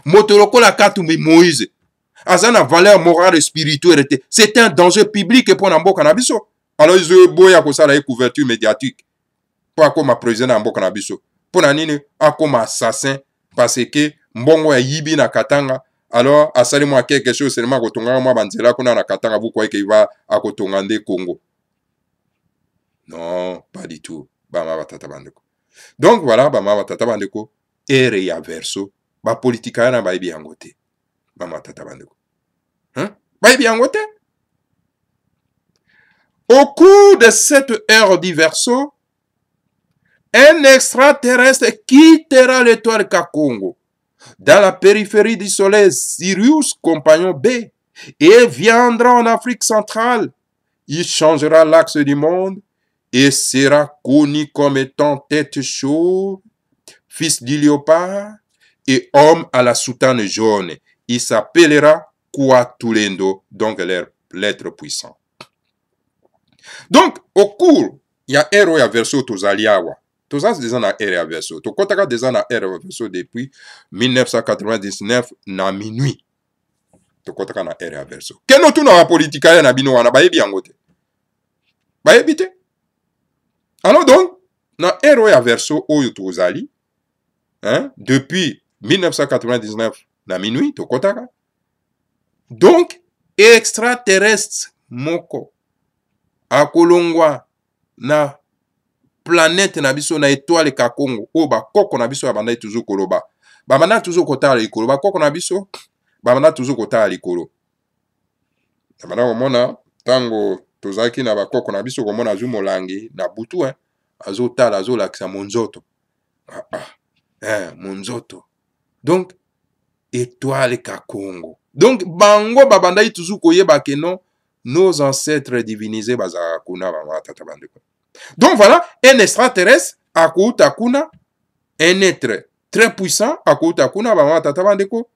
moto lokola Katumbi Moïse aza na valeur morale et spirituelle te c'est un danger public pour na mboka na biso alors ils boya kosala ye couverture médiatique pour akoma président na mboka na biso pour na nini akoma assassin parce que mbongo ya yibi na Katanga alors asali mwa quelque chose seulement kotonga mwa banzela kuna na Katanga vous croyez qu'il va akotonga nde Congo non pas du tout bama batata bandeko donc voilà bama batata bandeko ere ya verso ba politika na bayibi yango te bama tata bandeko bayibi yango te. Au cours de cette ère du verso, un extraterrestre quittera l'étoile Kakongo dans la périphérie du soleil Sirius, compagnon B, et viendra en Afrique centrale. Il changera l'axe du monde et sera connu comme étant tête chauve, fils du léopard et homme à la soutane jaune. Il s'appellera Kwatulendo, donc l'être puissant. Donc, au cours, il y a ero ya verso tozaliawa. Tozas déjà na ero ya verso. Tokotaka déjà na ero ya verso depuis 1999 na minuit. Tokotaka na ero ya verso. Keno tu na politika ya na bino wana bayebi yango te. Bayebi te. Alors donc, na ero ya verso oyo tozali, depuis 1999 na minuit, tokotaka. Donc, extraterrestre moko akolongwa na planète na biso na étoile Kakongo o bakoko na biso ya banda toujours koloba bamana toujours kotala likolo bakoko na biso bamana toujours kotala likolo bamana komona tango tozaki na bakoko na biso komona azu molangi na butu azotala azolakisa monzoto monzoto donc étoile Kakongo donc bango babanda toujours koyeba ke non nos ancêtres divinisés bazaka kuna bama tata bandeko. Donc voilà, un extraterrestre akouta kuna, un être très puissant akouta kuna bama tata bandeko.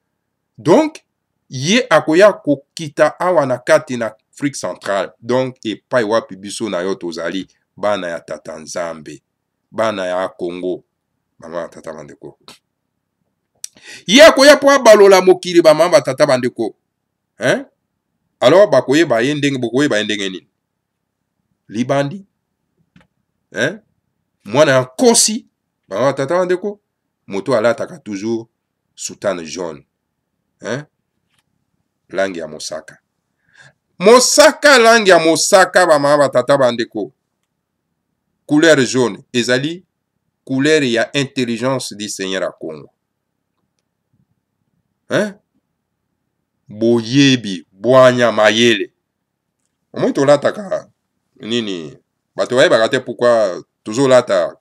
Donc ye akoya kokita awa na kati na Afrique centrale. Donc epai wapi biso na yo tozali bana ya tata Nzambe, bana ya Congo bama tata bandeko. Ye akoya po balola mokili bama tata bandeko. Alors bakoye ba yendenge bokoye ba yendenge nini libandi, hein? Mwana nkosi, ba tata bandeko, moto alataka toujours soutane jaune, hein? Langi ya mosaka. Mosaka, langi ya mosaka, ba tata bandeko. Couleur jaune, ezali couleur ya intelligence du Seigneur à Congo. Hein? Boyebi, boanya mayele. Omoi tolataka nini? Bato bayebaka te pourquoi toujours lata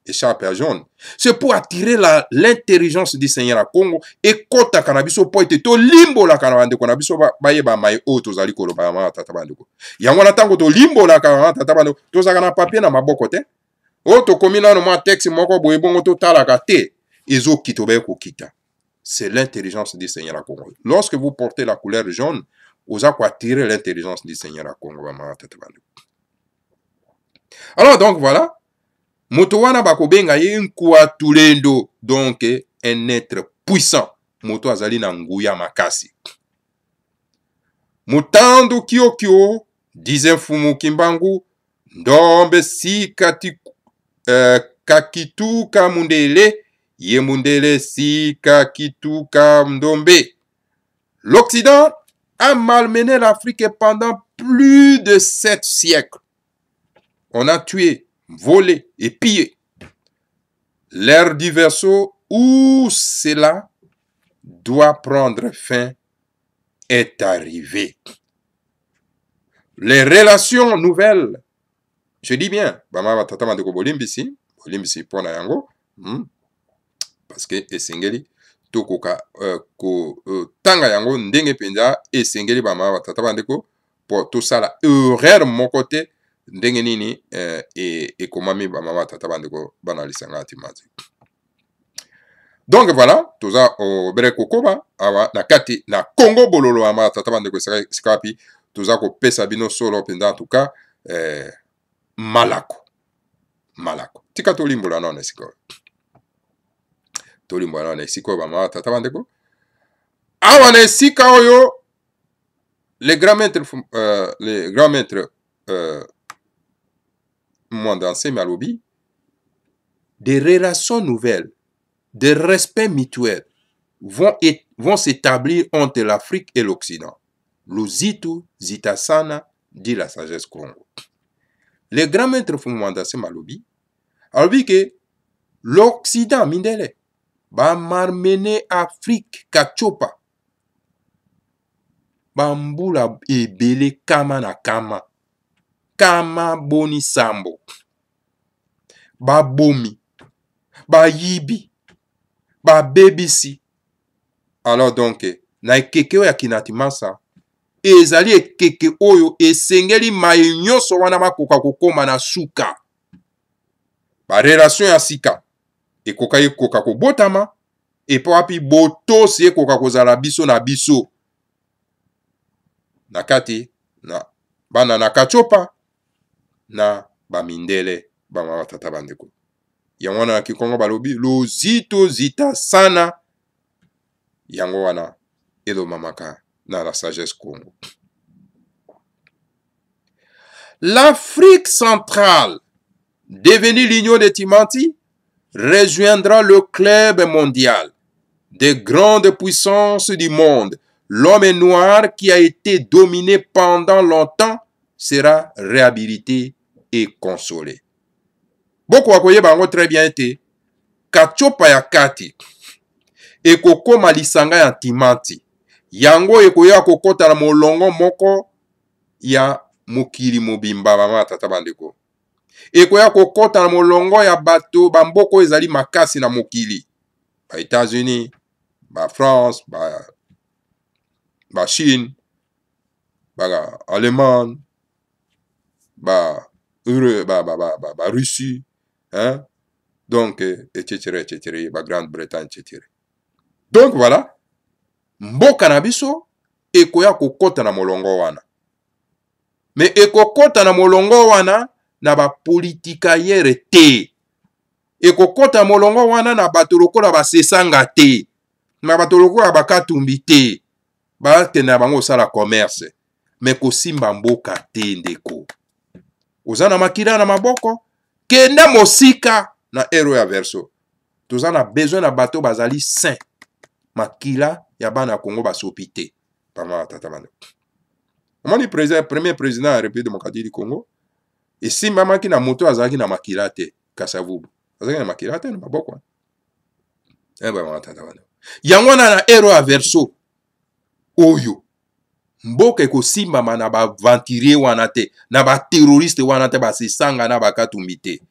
écharpe à jaune. C'est pour attirer l'intelligence du Seigneur à Congo et kota kanabiso po ete to limbo la kanabande konabiso bayeba mai o tozali koloba ma tata bandeko. Yango na tango to limbo la kanabande tata bandeko tozaka na papier na maboko te. O to komina no ma texte moko boye bongo to talaka te ezo kitobe ko kita. C'est l'intelligence du Seigneur à Congo. Lorsque vous portez la couleur jaune, vous allez attirer l'intelligence du Seigneur à Congo. Alors donc voilà, moto wana bakobenga ye nkua tulendo, donc un être puissant. Moto azali na nguya makasi. Mutandu Kyokyo, disait Fumu Kimbangu, ndombe si kakituka mundele, ye mundele si kakituka mdombe. L'Occident a malmené l'Afrique pendant plus de 7 siècles. On a tué, volé et pillé. L'ère du verseau où cela doit prendre fin est arrivée. Les relations nouvelles, je dis bien, parce que esengeli tokoka tanga yango ndenge penza esengeli bama batata bandeko pour tout ça la horaire mon côté ndenge nini et komami bama batata bandeko bana lisanga timazi. Donc voilà, toza obere kokoba awa na kati na Congo bololo ama tata bandeko sikapi toza ko pesa bino solo penza en tout cas malako tika to limbola non esiko tolimbo na esiko bama tata bandeko awa na esika oyo les grands maîtres Mwandanse Malobi, des relations nouvelles, des respects mutuels vont s'établir entre l'Afrique et l'Occident. Luzitu zitasana, dit la sagesse Congo. Les grands maîtres Mwandanse Malobi a dit que l'Occident mindele ba marmene Afrique kachopa bambula ebele kama na kama boni sambo ba bomi ba yibi ba bebisi. Alors donc na ekeke ya kinatimasa ezali ekeke oyo esengeli mai nyonso wana makoka kokoma na suka ba relation ya sika ekoka ekoka kobotama epo api botosi ekoka kozala biso na biso na kati na bana na kachopa na bamindele bama batata bandeko yango wana na Kikongo balobi lozito zita sana yango wana elomamaka na la sagesse Congo. L'Afrique centrale, devenue l'Union de Timanti, rejoindra le club mondial des grandes puissances du monde. L'homme noir qui a été dominé pendant longtemps sera réhabilité et consolé. Beaucoup akoye bango très bien été kachopa ya kati ekokoma lisanga ya Timanti yango ekoya kokota na molongo moko ya mokili mobimba bama tata bandeko ekoya kokota na molongo ya bato bamboko ezali makasi na mokili ba États-Unis ba France ba Chine ba Allemagne ba Russie, hein? Donc etc. ba Grande-Bretagne etc. Donc voilà, mboka na biso ekoya kokota na molongo wana, mais ekokota na molongo wana na ba politikaire te, ekokota molongo wana na bato lokola basesanga te, na bato lokola bakatumbi te, bakende na bango osala commerce, mais kosimba mboka te ndeko. oza na makila na maboko kenda mosika na ero ya verso toza na besoin na bato bazali saint makila ya bana Congo basopi te pama tata bando omoni premier président ya République démocratique du Congo esimbamaki na moto azalaki na makila te Kasavubu azalaki na makila te na maboko pama tata bando yango na ero ya verso oyo mboka ekosimbama na baventurier wana te na baterroriste wana te basesanga na bakatumbi te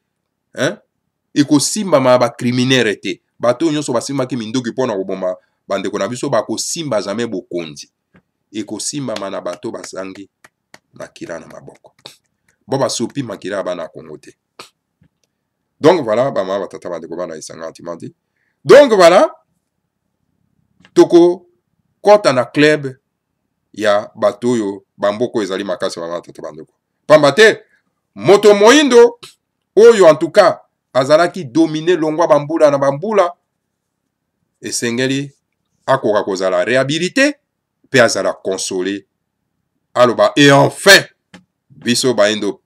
ekosimbama na bacriminaire te bato nyonso basimbaki mindoki mpona koboma bandeko na biso bakosimba jamais bokonzi ekosimbama na bato basangi makila na maboko bo basopi makila ya bana Congo te. Donc voilà bama batata bandeko bana esanga antimandi. Donc voilà toko kota na club ya bato oyo bamboko ezali makasi bama batata bandeko pamba te moto moindo oyo en tout cas azalaki dominer longwa bambula na bambula esengeli akoka kozala réhabilité pe azala consolé aloba et enfin biso baindo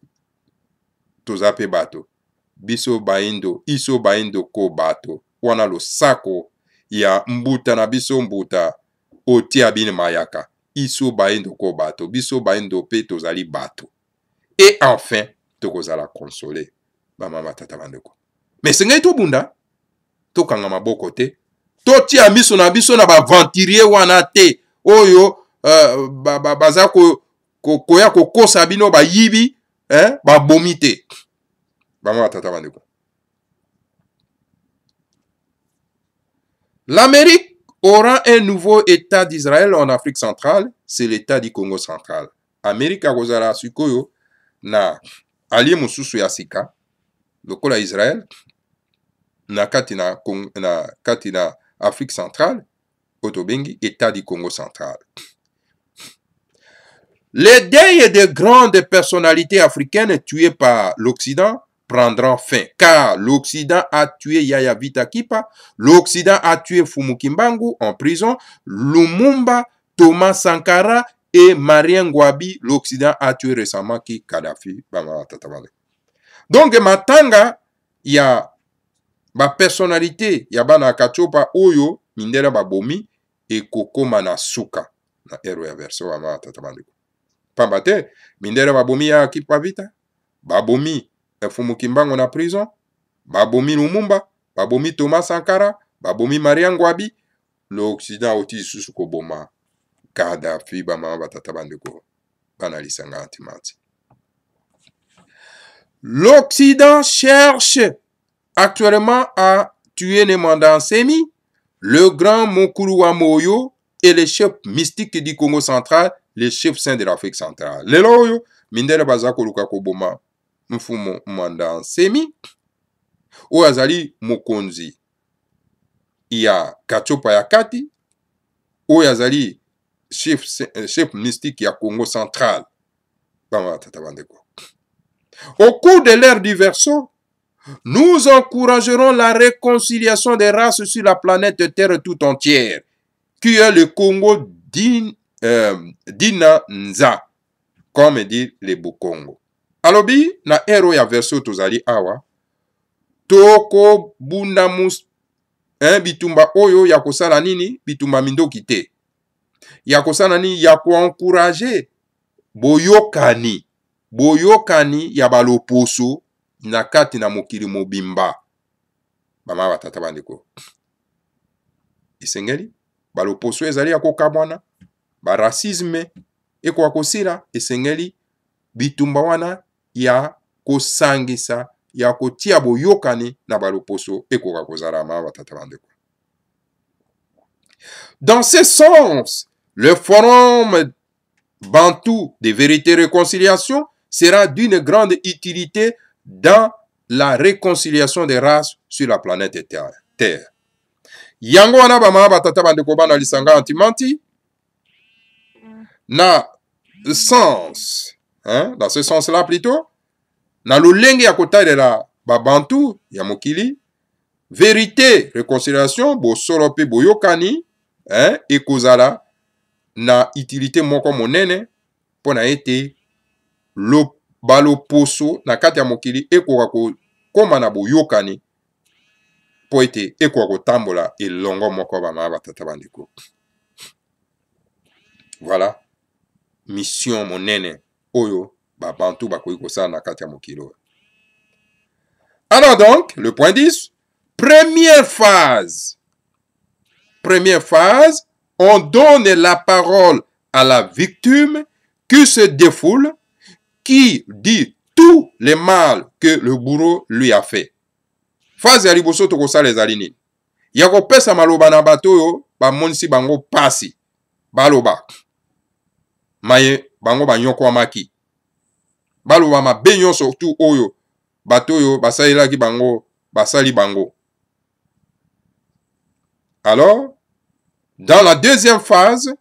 toza pe bato biso baindo iso baindo ko bato wana losako ya mbuta na biso mbuta otia bine mayaka iso baindo ko bato biso baindo pe tozali bato et enfin tokozala consolé bamama tata bandeko mais sengeli tobunda tokanga maboko te totia miso na biso na baventurier wana te oyo baza koya kokosa bino bayibi babomi te bamama tata bandeko. L'Amérique aura un nouveau État d'Israël en Afrique centrale, c'est l'État du Congo central. Amérique akozala sikoyo na alie mosusu ya sika lokola Israël na kati na Afrique centrale otobengi État du Congo central. Les deuils de grandes personnalités africaines tuées par l'Occident prendront fin, car l'Occident a tué Yaya Vita Kipa, l'Occident a tué Fumu Kimbangu en prison, Lumumba, Thomas Sankara et Marien Ngouabi, l'Occident a tué récemment qui Kadhafi. Donc matanga ya ba personnalité ya bana kachopa oyo mindela babomi e kokoma na suka na ero ya verso wa tatabandi. Pamba te mindela babomi ya Kipa Vita, babomi Fumu Kimbangu na prison, babomi Lumumba, babomi Thomas Sankara, babomi Marien Ngouabi, l'Occident oti susu koboma Kadhafi bama batata bandeko bana lisanga antimati. L'Occident cherche actuellement à tuer Nemanda Nsemi, le grand Mukulu wa Moyo et les chefs mystiques du Congo central, les chefs saints de l'Afrique centrale. Lelo oyo mindele bazako luka koboma Mfumu Manda Nsemi oyo azali mokonzi ya Kachopa ya kati oyo azali chef mystique ya Congo central. Au cours de l'ère du verseau, nous encouragerons la réconciliation des races sur la planète Terre tout entière, qui est le Congo d'Ina Nza, comme dit les Bukongo. Alobi, na ero ya verseau tozali awa, toko bundamus, bitumba oyo ya kosala nini, bitumba mindoki te. Ya kosala nini, ya encourager boyokani ya baloposo na kati na mokili mobimba. Bama batata bandeko. Esengeli, baloposo ezali ya kokabwana, ba racisme, eko akosila, esengeli, bitumba wana ya kosangisa, ya kotia boyokani na baloposo, eko kakozala ma batata bandeko. Dans ce sens, le forum Bantou de vérité et réconciliation sera d'une grande utilité dans la réconciliation des races sur la planète Terre. Yango wana bama batata bandeko bana lisanga antimanti na sens, dans ce sens-là plutôt, na lolenge ya kotalela ba Bantou ya mokili, vérité, réconciliation, bo solope boyokani, ekozala na utilité moko monene pona ete balo poso na kati ya mokili ekoka koma na boyokani po ete ekoka kotambola elongo moko bamama batata bandeko. Voilà mission monene oyo babantu bakoki kosala na kati ya mokili oyo. Alors donc, le point 10, première phase. Première phase, on donne la parole à la victime qui se défoule, qui dit tout le mal que le bourreau lui a fait. Phase ya liboso tokosala ezali nini? Ya kopesa maloba na bato oyo bamonisi bango pasi. Baloba. Maye bango banyokwamaki. Baloba mabe nyonso surtout oyo bato oyo basalelaki bango basali bango. Alors, dans la deuxième phase,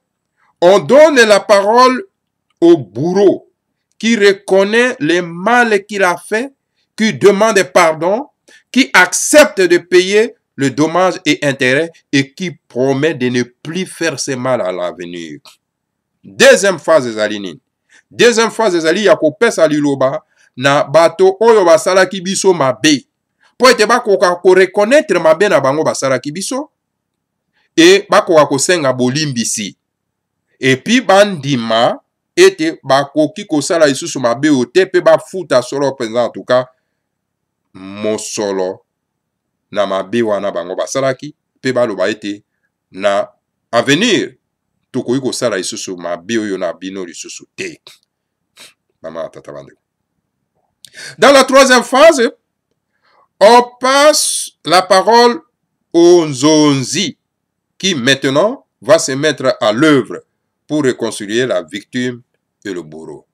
on donne la parole au bourreau qui reconnaît le mal qu'il a fait, qui demande pardon, qui accepte de payer le dommage et intérêt et qui promet de ne plus faire ce mal à l'avenir. Deuxième phase ezali nini? Deuxième phase ezali ya kopesa liloba na bato oyo basalaki biso mabe. Po ete bakoka ko reconnaître mabe na bango basalaki biso et bakoka kosenga bolimbisi. Et puis bandima ete bakoki kosala lisusu mabe ote pe bafuta solo penza en tout cas mosolo na mabe wana bango basalaki pe baloba ete na avenir tokoki kosala lisusu mabe oyo na bino lisusu te. Mama tata bande. Dans la troisième phase, on passe la parole au Nzonzi qui maintenant va se mettre à l'œuvre pour réconcilier la victime et le bourreau.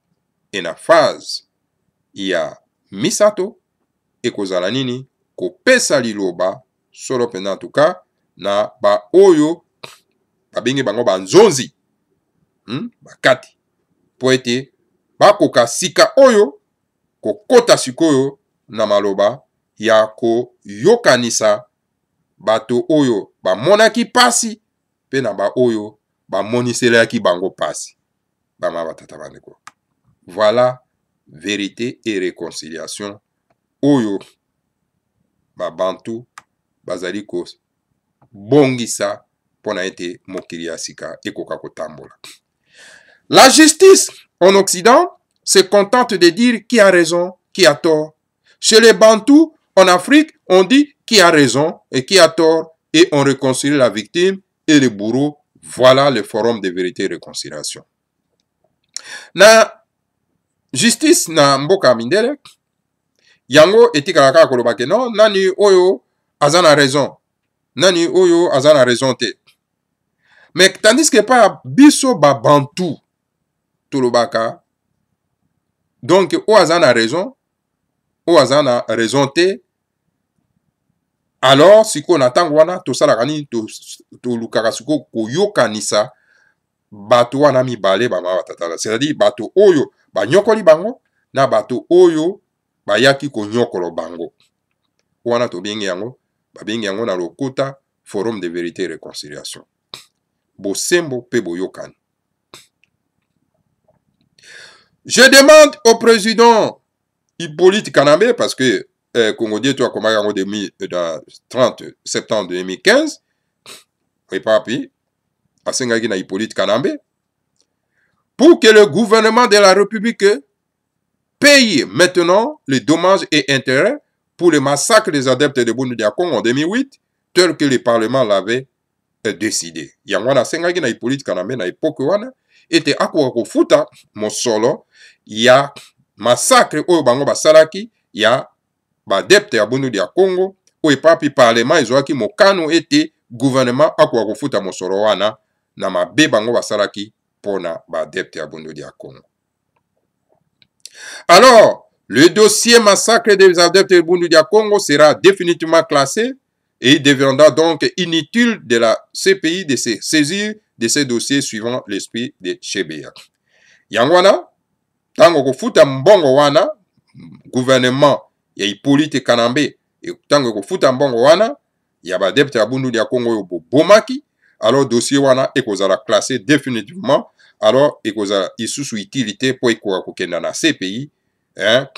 Et na phase, il y a Misato et kozala nini kopesa liloba solo pena en tout cas na ba oyo babengi bango ba Nzonzi. Bakati po ete bakoka sika oyo kokota sikoyo na maloba ya koyokanisa bato oyo bamonaki pasi pe na ba oyo bamoniselaki bango pasi. Bama batata bandeko. Voilà vérité et réconciliation oyo babantu bazali ko bongisa pona ete mokili ya sika ekoka kotambola. La justice en Occident se contente de dire qui a raison, qui a tort. Chez les Bantous, en Afrique, on dit qui a raison et qui a tort et on réconcilie la victime et le bourreau. Voilà le forum de vérité et réconciliation. Na justice na mboka mindele, yango etikala kaka koloba ke non, nani oyo azana raison, nani oyo azana raison te. Mais tandis que pa biso ba Bantou tolobaka, donc o azana raison, o azana raison te, alors siko na tango wana tosalaka nini tolukaka siko koyokanisa bato wana mibale bama batatala, c'est-à-dire bato oyo banyokoli bango na bato oyo bayaki konyokolo bango. Wana tobengi yango, babengi yango na lokota forum de vérité et réconciliation. Bosembo pe boyokani. Je demande au président Hippolyte Kanambe, parce que Congo Dieu a commencé en 30 septembre 2015, et papi, à Sengagina Hippolyte Kanambe, pour que le gouvernement de la République paye maintenant les dommages et intérêts pour le massacre des adeptes de Bundu Diakong en 2008, tel que le Parlement l'avait décidé. Yangwana Sengagina Hippolyte Kanambe na époque wana était akwa kofuta mosolo ya massacre oyo bango basalaki ya badepte ya Bundu ya Congo oyo papi parlement ezwaki mokano ete gouvernement akwa kofuta mosolo wana na mabe bango basalaki pona badepte ya Bundu ya Congo. Alors, le dossier massacre des adeptes de Bundu ya Congo sera définitivement classé et il deviendra donc inutile de la CPI de se saisir de ces dossiers suivant l'esprit de Chebeya. Yangwana, tango kofuta mbongo wana, gouvernement ya Hippolyte Kanambe, et tango kofuta mbongo wana, yaba depte ya Bundu ya Congo yo bomaki, alors dossier wana ekozala classé définitivement, alors ekozala isusu utilité po ekoka kokenda na CPI hein,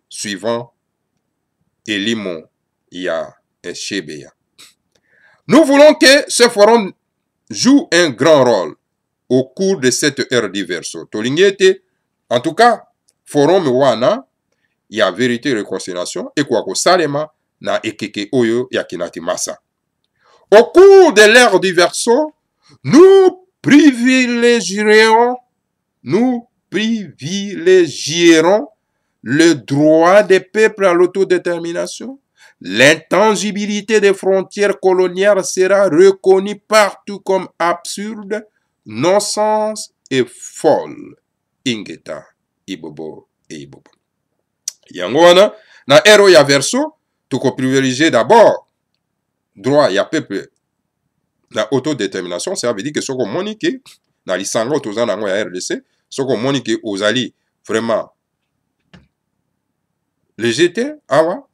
suivant Elimo ya Eshebea. Nous voulons que ce forum joue un grand rôle au cours de cette ère diverso. Tolingete, en tout cas, forum wana ya vérité et réconciliation et quoi que salema na ekeke oyo ya kinati massa. Au cours de l'ère diverso, nous privilégierons le droit des peuples à l'autodétermination. L'intangibilité des frontières coloniales sera reconnue partout comme absurde, non-sens et folle. Ingeta, Ibobo et Ibobo. Yango wana, na ero ya verso, tuko privilégier d'abord droit ya peuple na autodétermination, ça veut dire que soko monike na lisanga otoza nango ya RDC, soko monike ozali vraiment légité awa.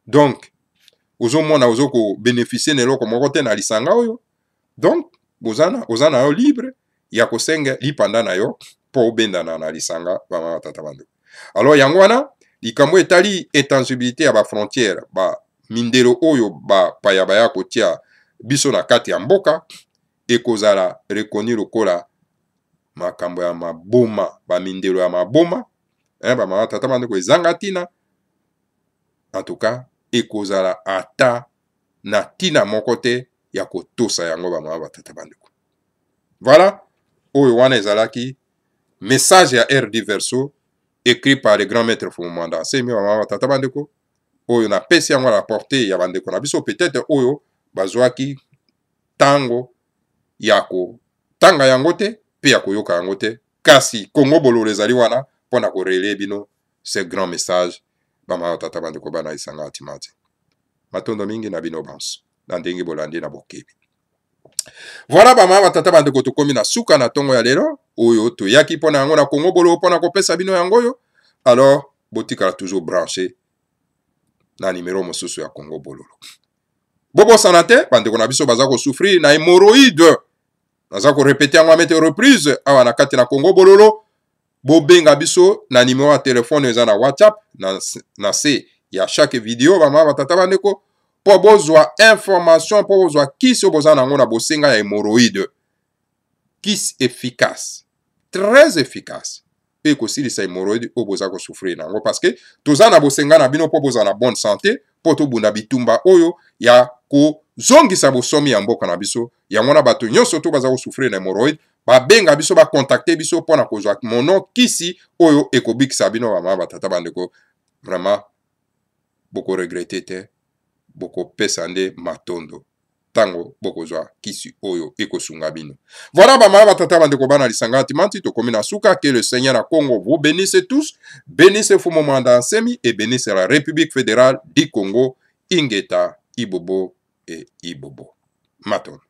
Donc ozomona ozoko bénéficier na eloko moko te na lisanga oyo. Donc ozana yo libre ya kosenga lipanda na yo po obendana na lisanga bama tata bando. Alors yango wana likambo etali intangibilité ya ba frontière ba mindelo oyo ba payaba ya kotia biso na kati ya mboka ekozala reconnu lokola makambo ya maboma ba mindelo ya maboma ba mama tata bando ezanga tina. En tout cas ekozala ata na tina moko te ya kotosa yango ba mama tata bando. Voilà oyo wana ezalaki message ya R Diverso écrit par le grand maître Fumanda. C'est mieux mama tata bandeko oyo na pesi yango la portée ya bandeko na biso peut-être oyo bazwaki tango yako tanga yango te pe ya koyoka yango te kasi Congo Bololo ezali wana pona ko relayer bino ce grand message mama tata bandeko bana isanga atimati matondo mingi na bino banso na ndenge bolandi na bokebi. Voilà mama tata bandeko tokomi na suka na tongo ya lelo oyo toyaki pona yango na Congo Bololo pona kopesa bino yango yo. Alors botikala toujours branché na numéro mosusu ya Congo Bololo. Bobo sanate bandeko na biso baza ko souffrir na hémorroïde. Naza ko répéter yango amete reprise awa na kati na Congo Bololo. Bobenga biso na numéro ya téléphone eza na WhatsApp na se ya chaque vidéo mama batata bandeko po bozwa information po bozwa kisi boza nango na bosenga ya hémorroïde. Kisi efficace, très efficace. Et kosilisa hémorroïde o boza ko souffrir nango parce que toza na bosenga na bino po boza na bonne santé po to bunda bitumba oyo ya ko zongisa bosomi ya mboka na biso yango na bato nyonso to baza ko souffrir na hémorroïde babenga biso ba contacter biso pona kozwa mono kisi oyo ekobikisa bino mama batata bandeko. Vraiment boko regretter te boko pesa nde matondo tango bokozwa kisi oyo ekosunga bino. Voilà mama batata bandeko bana lisanga timanti tokomi na suka. Que le Seigneur na Congo vous bénisse tous, bénisse Fumo Manda Nsemi et bénisse la République fédérale du Congo. Ingeta Ibobo et Ibobo. Maton.